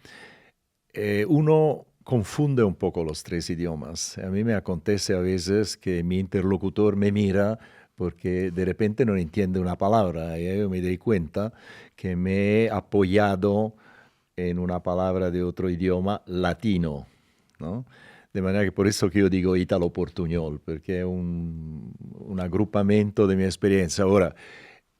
uno confunde un poco los tres idiomas. A mí me acontece a veces que mi interlocutor me mira porque de repente no entiende una palabra y yo me doy cuenta que me he apoyado en una palabra de otro idioma latino, ¿no? De manera que por eso que yo digo ítalo-portuñol, porque es un agrupamiento de mi experiencia. Ahora,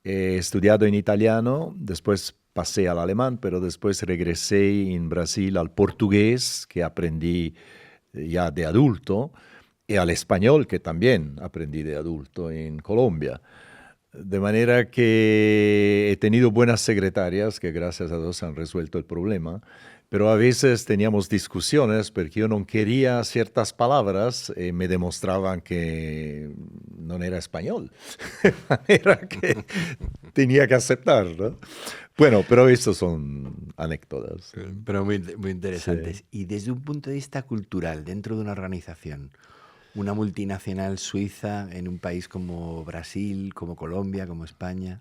he estudiado en italiano, después pasé al alemán, pero después regresé en Brasil al portugués, que aprendí ya de adulto, y al español, que también aprendí de adulto en Colombia. De manera que he tenido buenas secretarias que gracias a Dios han resuelto el problema, pero a veces teníamos discusiones porque yo no quería ciertas palabras y me demostraban que no era español. De manera que tenía que aceptar, ¿no? Bueno, pero estos son anécdotas. Pero muy interesantes. Sí. Y desde un punto de vista cultural, dentro de una organización, una multinacional suiza en un país como Brasil, como Colombia, como España.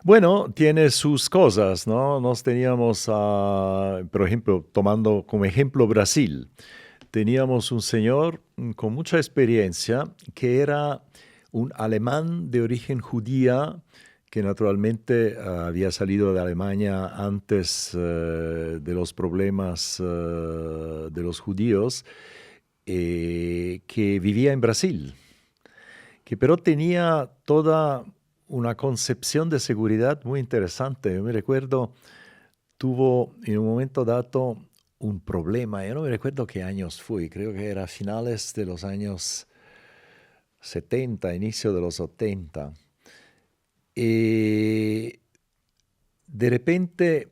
Bueno, tiene sus cosas, ¿no? Nos teníamos, por ejemplo, tomando como ejemplo Brasil, teníamos un señor con mucha experiencia que era un alemán de origen judía que naturalmente había salido de Alemania antes de los problemas de los judíos, que vivía en Brasil, que pero tenía toda una concepción de seguridad muy interesante. Yo me recuerdo, tuvo en un momento dado un problema, yo no me recuerdo qué años fue, creo que era a finales de los años 70, inicio de los 80. De repente,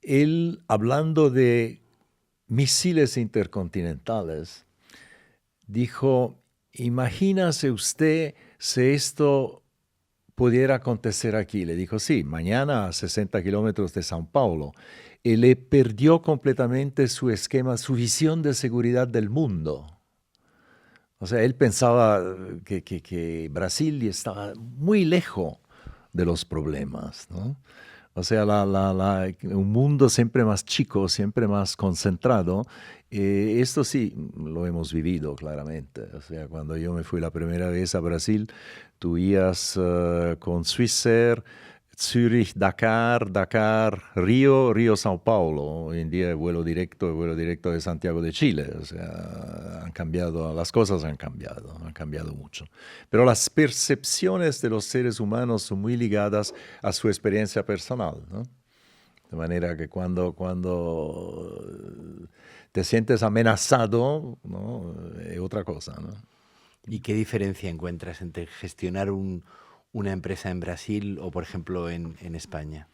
él hablando de misiles intercontinentales, dijo, imagínase usted si esto pudiera acontecer aquí. Le dijo, sí, mañana a 60 kilómetros de São Paulo. Y le perdió completamente su esquema, su visión de seguridad del mundo. O sea, él pensaba que Brasil estaba muy lejos de los problemas, ¿no? O sea, un mundo siempre más chico, siempre más concentrado. Esto sí lo hemos vivido claramente. O sea, cuando yo me fui la primera vez a Brasil, tú ibas con Swissair, Zürich, Dakar, Dakar, Río, Río, Sao Paulo. Hoy en día el vuelo directo de Santiago de Chile. O sea, han cambiado, las cosas han cambiado mucho. Pero las percepciones de los seres humanos son muy ligadas a su experiencia personal, ¿no? De manera que cuando te sientes amenazado, ¿no? Es otra cosa, ¿no? ¿Y qué diferencia encuentras entre gestionar una empresa en Brasil o, por ejemplo, en España?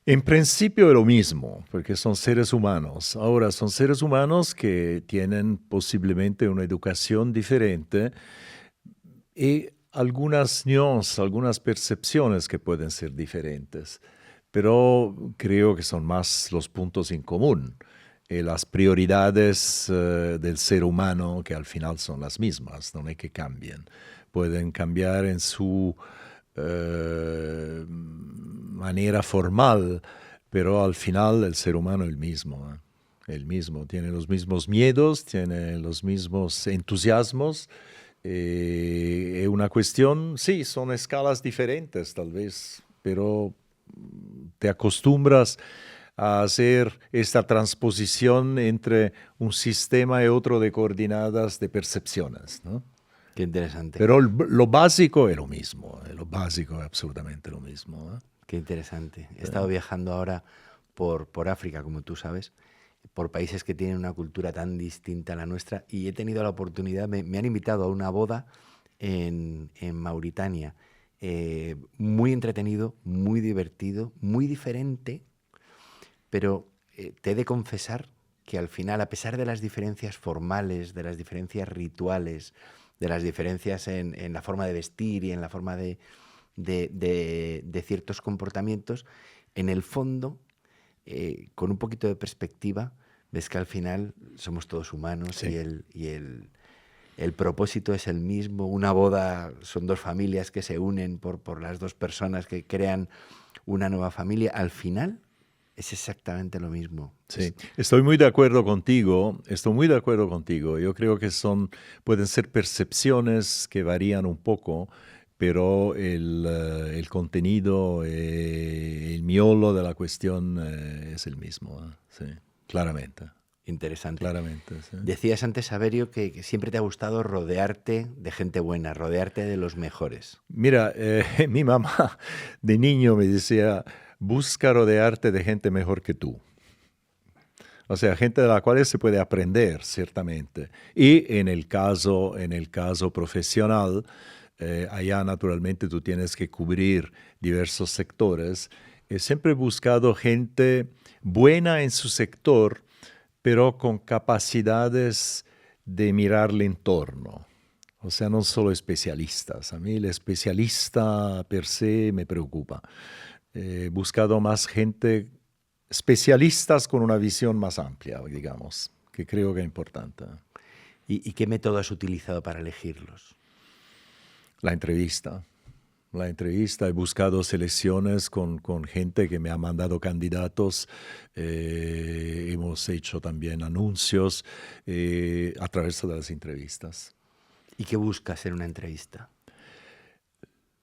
En principio es lo mismo, porque son seres humanos. Ahora, son seres humanos que tienen posiblemente una educación diferente y algunas nuances, algunas percepciones que pueden ser diferentes. Pero creo que son más los puntos en común. Las prioridades del ser humano, que al final son las mismas, no es que cambien. Pueden cambiar en su manera formal, pero al final el ser humano es el mismo. El mismo, tiene los mismos miedos, tiene los mismos entusiasmos. Es una cuestión, sí, son escalas diferentes tal vez, pero te acostumbras a hacer esta transposición entre un sistema y otro de coordenadas de percepciones, ¿no? Qué interesante. Pero lo básico es lo mismo, lo básico es absolutamente lo mismo, ¿eh? Qué interesante. He estado viajando ahora por África, como tú sabes, por países que tienen una cultura tan distinta a la nuestra, y he tenido la oportunidad, me han invitado a una boda en Mauritania. Muy entretenido, muy divertido, muy diferente, pero te he de confesar que al final, a pesar de las diferencias formales, de las diferencias rituales, de las diferencias en la forma de vestir y en la forma de ciertos comportamientos, en el fondo, con un poquito de perspectiva, ves que al final somos todos humanos. Sí. El propósito es el mismo. Una boda son dos familias que se unen por las dos personas que crean una nueva familia. Al final es exactamente lo mismo. Sí, estoy muy de acuerdo contigo, Yo creo que pueden ser percepciones que varían un poco, pero el contenido, el miolo de la cuestión es el mismo, ¿eh? Sí, claramente. Interesante. Claramente, sí. Decías antes, Saverio, que siempre te ha gustado rodearte de gente buena, rodearte de los mejores. Mira, mi mamá de niño me decía, busca rodearte de gente mejor que tú. O sea, gente de la cual se puede aprender, ciertamente. Y en el caso profesional, allá naturalmente tú tienes que cubrir diversos sectores. Siempre he buscado gente buena en su sector, pero con capacidades de mirar el entorno. O sea, no solo especialistas. A mí el especialista per se me preocupa. He buscado más gente, especialistas con una visión más amplia, digamos, que creo que es importante. ¿Y qué método has utilizado para elegirlos? La entrevista. He buscado selecciones con gente que me ha mandado candidatos. Hemos hecho también anuncios a través de las entrevistas. ¿Y qué buscas en una entrevista?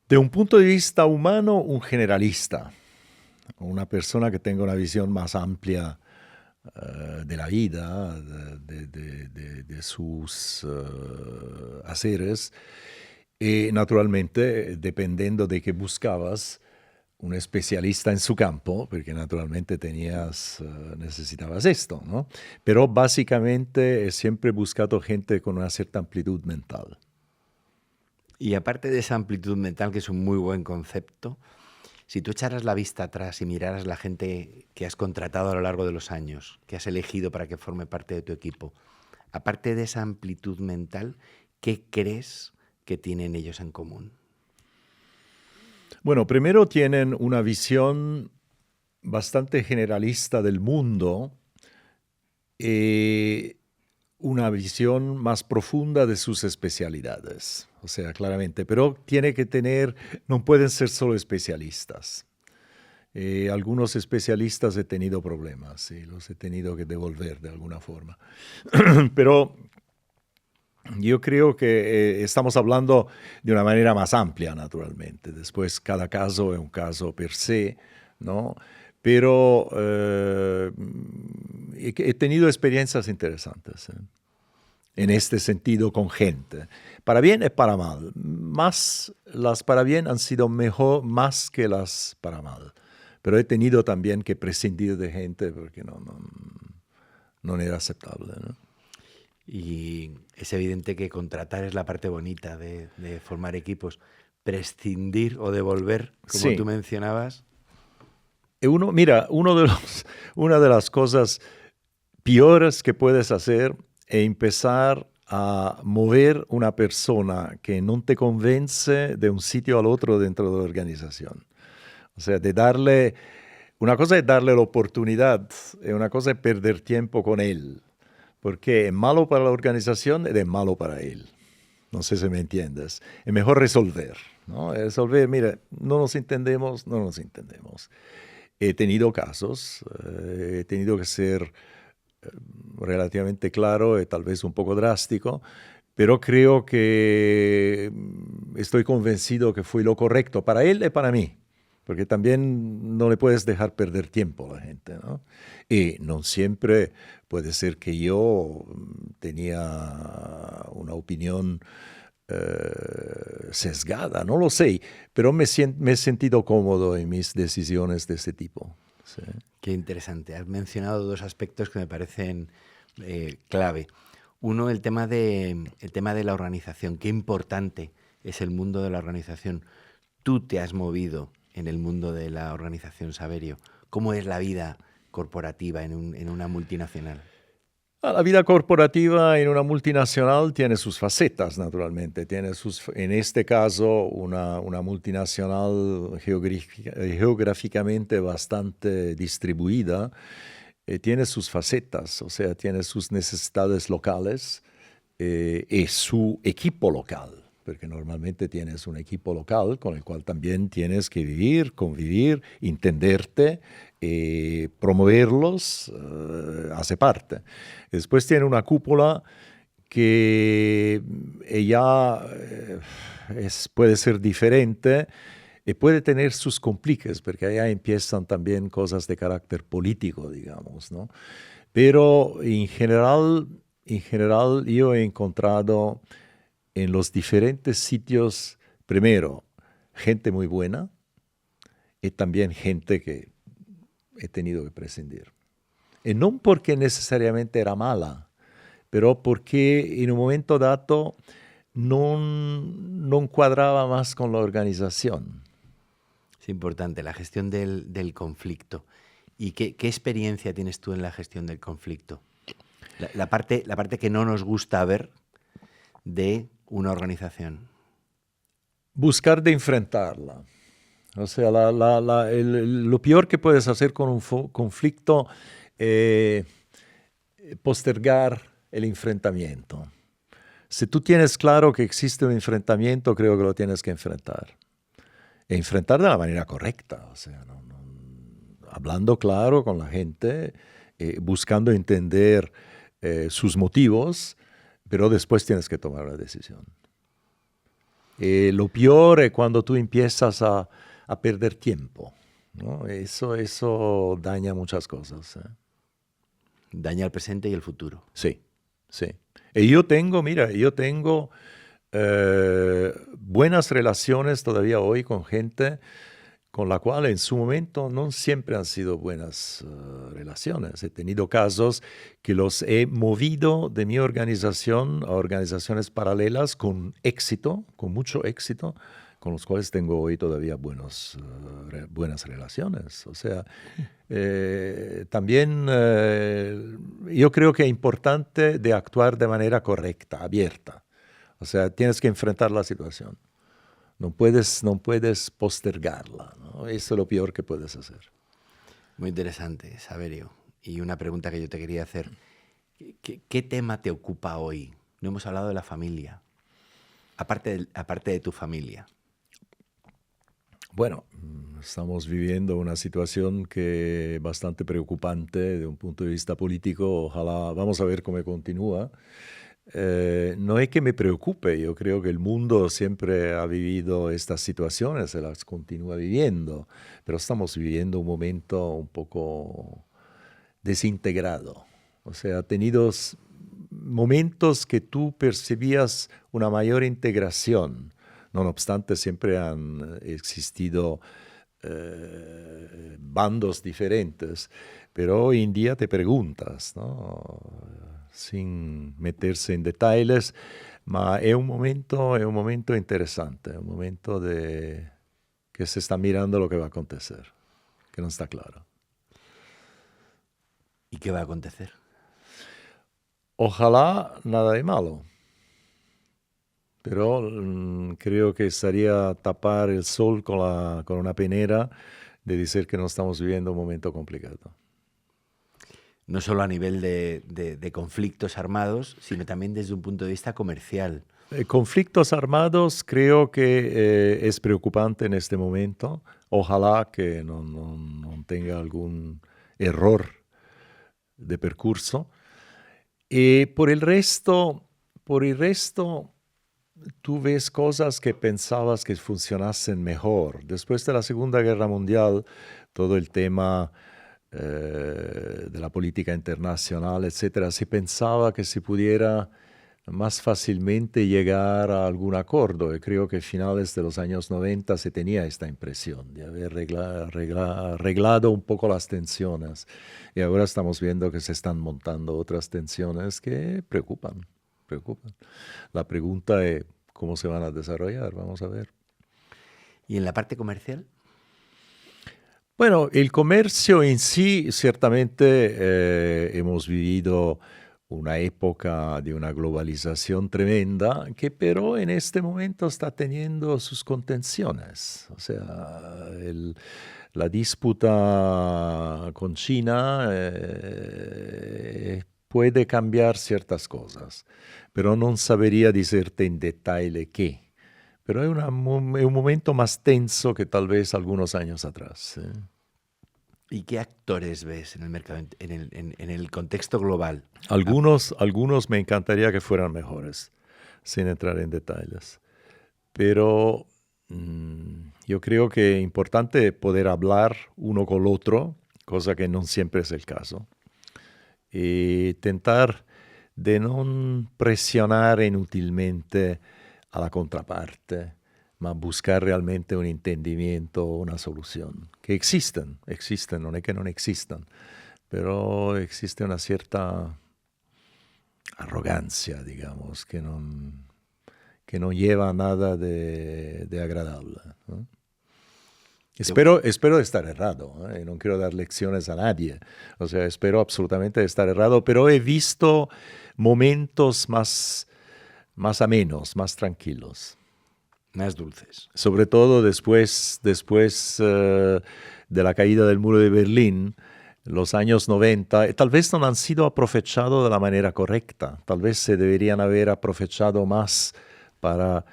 De un punto de vista humano, un generalista. Una persona que tenga una visión más amplia de la vida, de sus haceres. Y naturalmente, dependiendo de qué buscabas, un especialista en su campo, porque naturalmente necesitabas esto, ¿no? Pero básicamente siempre he buscado gente con una cierta amplitud mental. Y aparte de esa amplitud mental, que es un muy buen concepto, si tú echaras la vista atrás y miraras la gente que has contratado a lo largo de los años, que has elegido para que forme parte de tu equipo, aparte de esa amplitud mental, ¿qué crees que tienen ellos en común? Bueno, primero tienen una visión bastante generalista del mundo y una visión más profunda de sus especialidades. O sea, claramente, pero no pueden ser solo especialistas. Algunos especialistas he tenido problemas y los he tenido que devolver de alguna forma. Pero Yo creo que estamos hablando de una manera más amplia, naturalmente. Después, cada caso es un caso per se, ¿no? Pero he tenido experiencias interesantes, en este sentido con gente, para bien y para mal. Más las para bien han sido mejor más que las para mal. Pero he tenido también que prescindir de gente porque no era aceptable, ¿no? Y es evidente que contratar es la parte bonita de formar equipos. Prescindir o devolver, como Sí. tú mencionabas. Mira, una de las cosas peores que puedes hacer es empezar a mover una persona que no te convence de un sitio al otro dentro de la organización. O sea, una cosa es darle la oportunidad y una cosa es perder tiempo con él, porque es malo para la organización y es malo para él. No sé si me entiendes. Es mejor resolver, ¿no? Resolver, mira, no nos entendemos, no nos entendemos. He tenido casos, he tenido que ser relativamente claro y tal vez un poco drástico, pero creo que estoy convencido que fue lo correcto para él y para mí, porque también no le puedes dejar perder tiempo a la gente, ¿no? Y no siempre puede ser que yo tenía una opinión sesgada, no lo sé, pero me he sentido cómodo en mis decisiones de este tipo. Sí. Qué interesante. Has mencionado dos aspectos que me parecen clave. Uno, el tema de la organización. Qué importante es el mundo de la organización. Tú te has movido en el mundo de la organización, Saverio. ¿Cómo es la vida corporativa en una multinacional? La vida corporativa en una multinacional tiene sus facetas, naturalmente. En este caso, una multinacional geográficamente bastante distribuida, tiene sus facetas, o sea, tiene sus necesidades locales y su equipo local, porque normalmente tienes un equipo local con el cual también tienes que vivir, convivir, entenderte, promoverlos, hace parte. Después tiene una cúpula que ella puede ser diferente y puede tener sus compliques, porque allá empiezan también cosas de carácter político, digamos, ¿no? Pero en general yo he encontrado en los diferentes sitios, primero, gente muy buena y también gente que he tenido que prescindir. Y no porque necesariamente era mala, pero porque en un momento dado no cuadraba más con la organización. Es importante, la gestión del conflicto. ¿Y qué experiencia tienes tú en la gestión del conflicto? La parte que no nos gusta ver de una organización. Buscar de enfrentarla. O sea, lo peor que puedes hacer con un conflicto es postergar el enfrentamiento. Si tú tienes claro que existe un enfrentamiento, creo que lo tienes que enfrentar. E enfrentar de la manera correcta, o sea, hablando claro con la gente, buscando entender sus motivos, pero después tienes que tomar una decisión. Lo peor es cuando tú empiezas a perder tiempo, ¿no? Eso daña muchas cosas. Daña el presente y el futuro. Sí, sí. Y yo tengo buenas relaciones todavía hoy con gente con la cual en su momento no siempre han sido buenas relaciones. He tenido casos que los he movido de mi organización a organizaciones paralelas con éxito, con mucho éxito, con los cuales tengo hoy todavía buenas relaciones. O sea, también yo creo que es importante de actuar de manera correcta, abierta. O sea, tienes que enfrentar la situación. No puedes postergarla, ¿no? Eso es lo peor que puedes hacer. Muy interesante, Saverio. Y una pregunta que yo te quería hacer. ¿Qué tema te ocupa hoy? No hemos hablado de la familia. Aparte de tu familia. Bueno, estamos viviendo una situación que es bastante preocupante desde un punto de vista político. Ojalá, vamos a ver cómo continúa. No es que me preocupe, yo creo que el mundo siempre ha vivido estas situaciones, se las continúa viviendo, pero estamos viviendo un momento un poco desintegrado. O sea, ha tenido momentos que tú percibías una mayor integración. No obstante, siempre han existido bandos diferentes, pero hoy en día te preguntas, ¿no? Sin meterse en detalles, ma è un momento interesante, è un momento que se está mirando lo que va a acontecer, que no está claro. ¿Y qué va a acontecer? Ojalá nada de malo, pero creo que sería tapar el sol con una penera de decir que no estamos viviendo un momento complicado. No solo a nivel de conflictos armados, sino también desde un punto de vista comercial. Conflictos armados creo que es preocupante en este momento. Ojalá que no tenga algún error de percurso. Y por el resto, tú ves cosas que pensabas que funcionasen mejor. Después de la Segunda Guerra Mundial, todo el tema de la política internacional, etcétera, se pensaba que se pudiera más fácilmente llegar a algún acuerdo. Y creo que a finales de los años 90 se tenía esta impresión de haber arreglado un poco las tensiones. Y ahora estamos viendo que se están montando otras tensiones que preocupan. La pregunta es cómo se van a desarrollar, vamos a ver. ¿Y en la parte comercial? Bueno, el comercio en sí, ciertamente hemos vivido una época de una globalización tremenda que pero en este momento está teniendo sus contenciones. O sea, la disputa con China puede cambiar ciertas cosas, pero no sabría decirte en detalle qué. Pero es un momento más tenso que tal vez algunos años atrás. ¿Y qué actores ves en el mercado, en el contexto global? Algunos me encantaría que fueran mejores, sin entrar en detalles. Pero yo creo que es importante poder hablar uno con el otro, cosa que no siempre es el caso. Y tentar de no presionar inútilmente a la contraparte, ma buscar realmente un entendimiento, una solución. Que existen, no es que no existan, pero existe una cierta arrogancia, digamos, que no lleva a nada de agradable, ¿no? Espero estar errado, ¿eh? No quiero dar lecciones a nadie. O sea, espero absolutamente estar errado, pero he visto momentos más amenos, más tranquilos. Más dulces. Sobre todo después de la caída del muro de Berlín, los años 90, tal vez no han sido aprovechados de la manera correcta. Tal vez se deberían haber aprovechado más para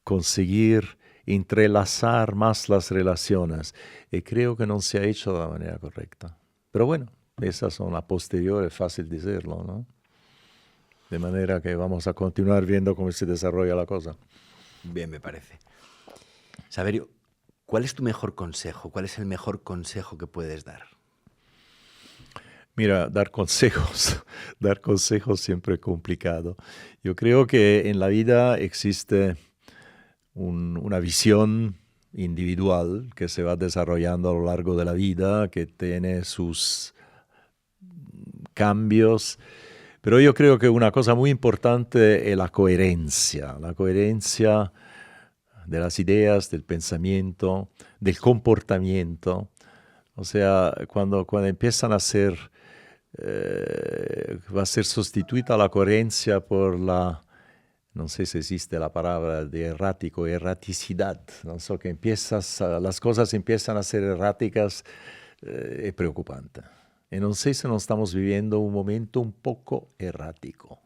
conseguir entrelazar más las relaciones. Y creo que no se ha hecho de la manera correcta. Pero bueno, esas son a posteriori, es fácil decirlo, ¿no? De manera que vamos a continuar viendo cómo se desarrolla la cosa. Bien, me parece. Saverio, ¿cuál es tu mejor consejo? ¿Cuál es el mejor consejo que puedes dar? Mira, dar consejos siempre es complicado. Yo creo que en la vida existe una visión individual que se va desarrollando a lo largo de la vida, que tiene sus cambios. Pero yo creo que una cosa muy importante es la coherencia de las ideas, del pensamiento, del comportamiento. O sea, cuando empiezan a ser, va a ser sustituida la coherencia por no sé si existe la palabra de errático, erraticidad. No sé, que las cosas empiezan a ser erráticas, es preocupante. Y no sé si no estamos viviendo un momento un poco errático.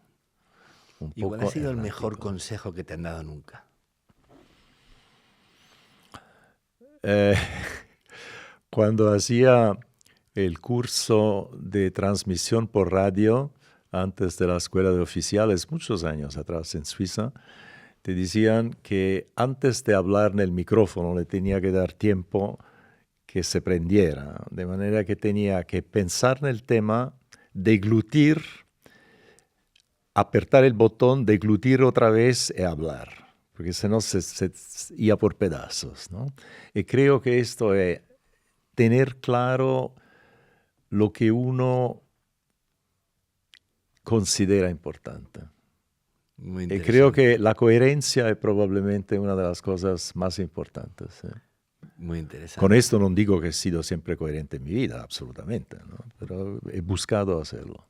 ¿Y cuál ha sido el mejor consejo que te han dado nunca? Cuando hacía el curso de transmisión por radio, antes de la escuela de oficiales, muchos años atrás en Suiza, te decían que antes de hablar en el micrófono le tenía que dar tiempo que se prendiera, de manera que tenía que pensar en el tema, deglutir, apretar el botón, deglutir otra vez y hablar, porque si no se iba por pedazos, ¿no? Y creo que esto es tener claro lo que uno considera importante. Muy Y interesante. creo que la coherencia es probablemente una de las cosas más importantes. Muy interesante. Con esto no digo que he sido siempre coherente en mi vida, absolutamente, ¿no? Pero he buscado hacerlo.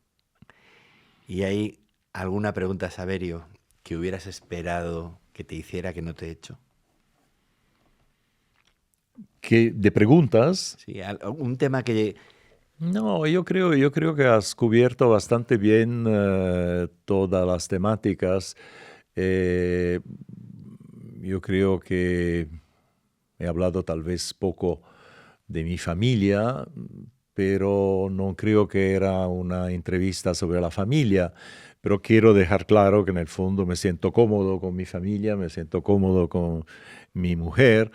¿Y hay alguna pregunta, Saverio, que hubieras esperado que te hiciera que no te he hecho? ¿Qué, de preguntas? Sí, un tema que... No, yo creo que has cubierto bastante bien todas las temáticas. Yo creo que he hablado tal vez poco de mi familia, pero no creo que era una entrevista sobre la familia. Pero quiero dejar claro que en el fondo me siento cómodo con mi familia, me siento cómodo con mi mujer.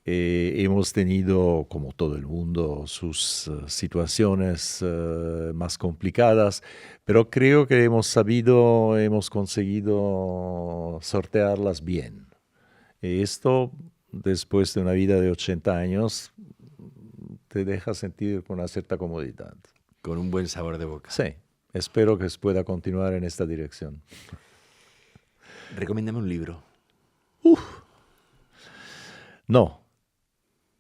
Hemos tenido, como todo el mundo, sus situaciones más complicadas, pero creo que hemos conseguido sortearlas bien. Y esto, después de una vida de 80 años, te deja sentir con una cierta comodidad. Con un buen sabor de boca. Sí, espero que pueda continuar en esta dirección. Recomiéndame un libro. No.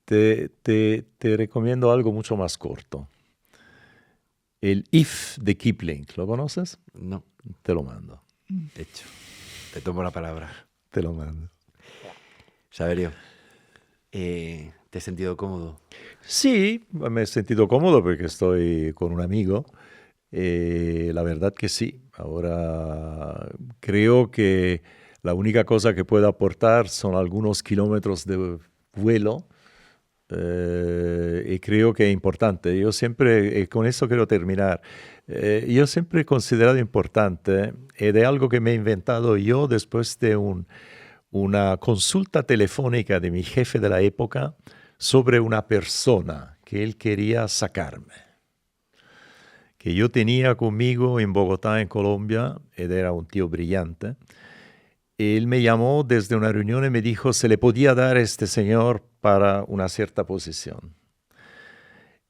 Te recomiendo algo mucho más corto. El If de Kipling, ¿lo conoces? No, Te lo mando. hecho. Te tomo la palabra. Te lo mando. Saverio, ¿te has sentido cómodo? Sí, me he sentido cómodo porque estoy con un amigo. La verdad que sí. Ahora creo que la única cosa que puedo aportar son algunos kilómetros de vuelo. Y creo que es importante. Yo siempre, con eso quiero terminar, yo siempre he considerado importante, de algo que me he inventado yo después de una consulta telefónica de mi jefe de la época sobre una persona que él quería sacarme, que yo tenía conmigo en Bogotá, en Colombia. Él era un tío brillante. Él me llamó desde una reunión y me dijo se le podía dar a este señor para una cierta posición.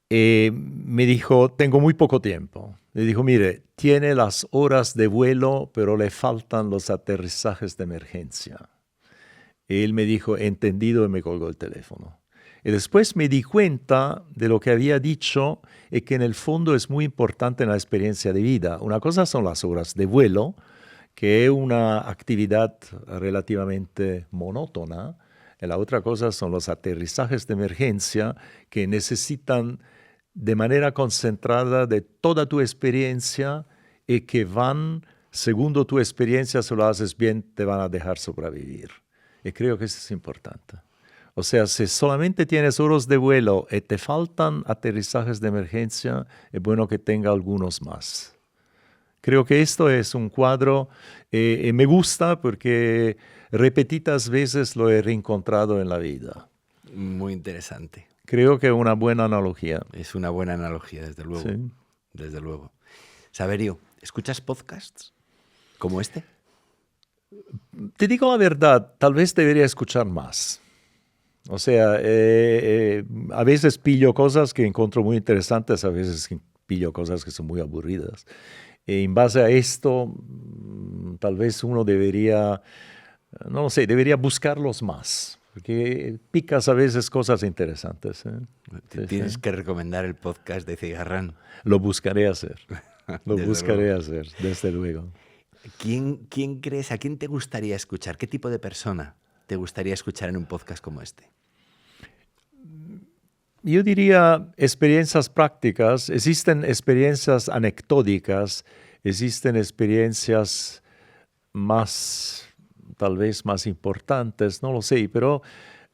Me dijo, tengo muy poco tiempo. Le dijo, mire, tiene las horas de vuelo, pero le faltan los aterrizajes de emergencia. Él me dijo, entendido, y me colgó el teléfono. Y después me di cuenta de lo que había dicho y que en el fondo es muy importante en la experiencia de vida. Una cosa son las horas de vuelo, que es una actividad relativamente monótona. Y la otra cosa son los aterrizajes de emergencia que necesitan de manera concentrada de toda tu experiencia y que van, según tu experiencia, si lo haces bien, te van a dejar sobrevivir. Y creo que eso es importante. O sea, si solamente tienes horas de vuelo y te faltan aterrizajes de emergencia, es bueno que tenga algunos más. Creo que esto es un cuadro, me gusta porque repetidas veces lo he reencontrado en la vida. Muy interesante. Creo que es una buena analogía. Es una buena analogía, desde luego. Sí. Desde luego. Saverio, ¿escuchas podcasts como este? Te digo la verdad, tal vez debería escuchar más. O sea, a veces pillo cosas que encuentro muy interesantes, a veces pillo cosas que son muy aburridas. En base a esto, tal vez uno debería, no lo sé, debería buscarlos más, porque picas a veces cosas interesantes. Tienes que recomendar el podcast de Cigarrán. Lo buscaré hacer, Desde hacer, desde luego. ¿Quién crees, a quién te gustaría escuchar? ¿Qué tipo de persona te gustaría escuchar en un podcast como este? Yo diría experiencias prácticas. Existen experiencias anecdóticas, existen experiencias más, tal vez más importantes, no lo sé, pero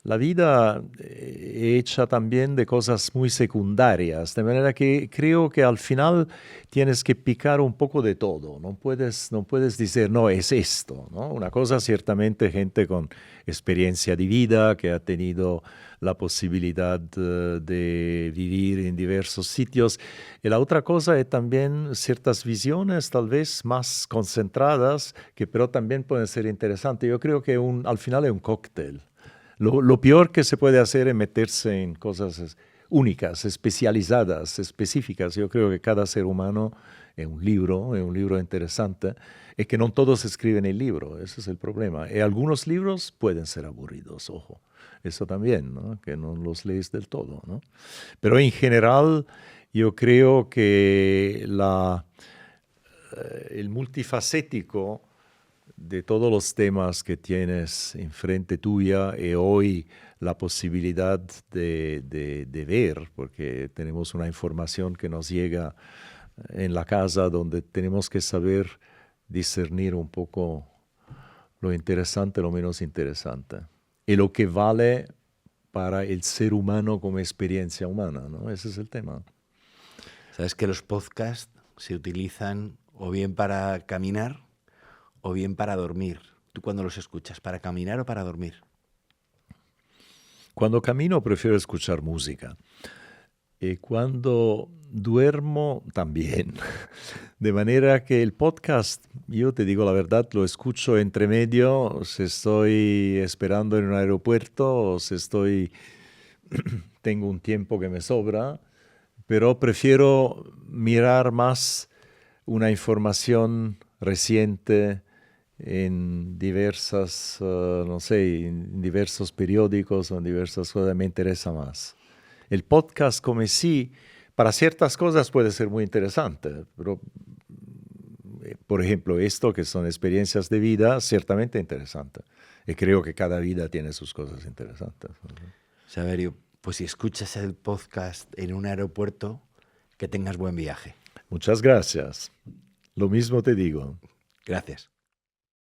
la vida hecha también de cosas muy secundarias, de manera que creo que al final tienes que picar un poco de todo, no puedes decir, no, es esto, ¿no? Una cosa ciertamente gente con experiencia de vida, que ha tenido la posibilidad de vivir en diversos sitios, y la otra cosa es también ciertas visiones tal vez más concentradas, que pero también pueden ser interesantes. Yo creo que al final es un cóctel. Lo peor que se puede hacer es meterse en cosas únicas, especializadas, específicas. Yo creo que cada ser humano es un libro interesante, es que no todos escriben el libro, ese es el problema. Y algunos libros pueden ser aburridos, ojo, eso también, ¿no? Que no los lees del todo, ¿no? Pero en general yo creo que el multifacético de todos los temas que tienes enfrente tuya y hoy la posibilidad de ver, porque tenemos una información que nos llega en la casa donde tenemos que saber discernir un poco lo interesante, lo menos interesante, y lo que vale para el ser humano como experiencia humana, ¿no? Ese es el tema. Sabes que los podcasts se utilizan o bien para caminar o bien para dormir. ¿Tú cuándo los escuchas? ¿Para caminar o para dormir? Cuando camino prefiero escuchar música. Y cuando duermo también. De manera que el podcast, yo te digo la verdad, lo escucho entre medio, si estoy esperando en un aeropuerto o si tengo un tiempo que me sobra, pero prefiero mirar más una información reciente en diversas, no sé, en diversos periódicos o en diversas cosas, me interesa más. El podcast como sí, para ciertas cosas puede ser muy interesante, pero, por ejemplo, esto que son experiencias de vida, ciertamente interesante. Y creo que cada vida tiene sus cosas interesantes. Saverio, pues si escuchas el podcast en un aeropuerto, que tengas buen viaje. Muchas gracias. Lo mismo te digo. Gracias.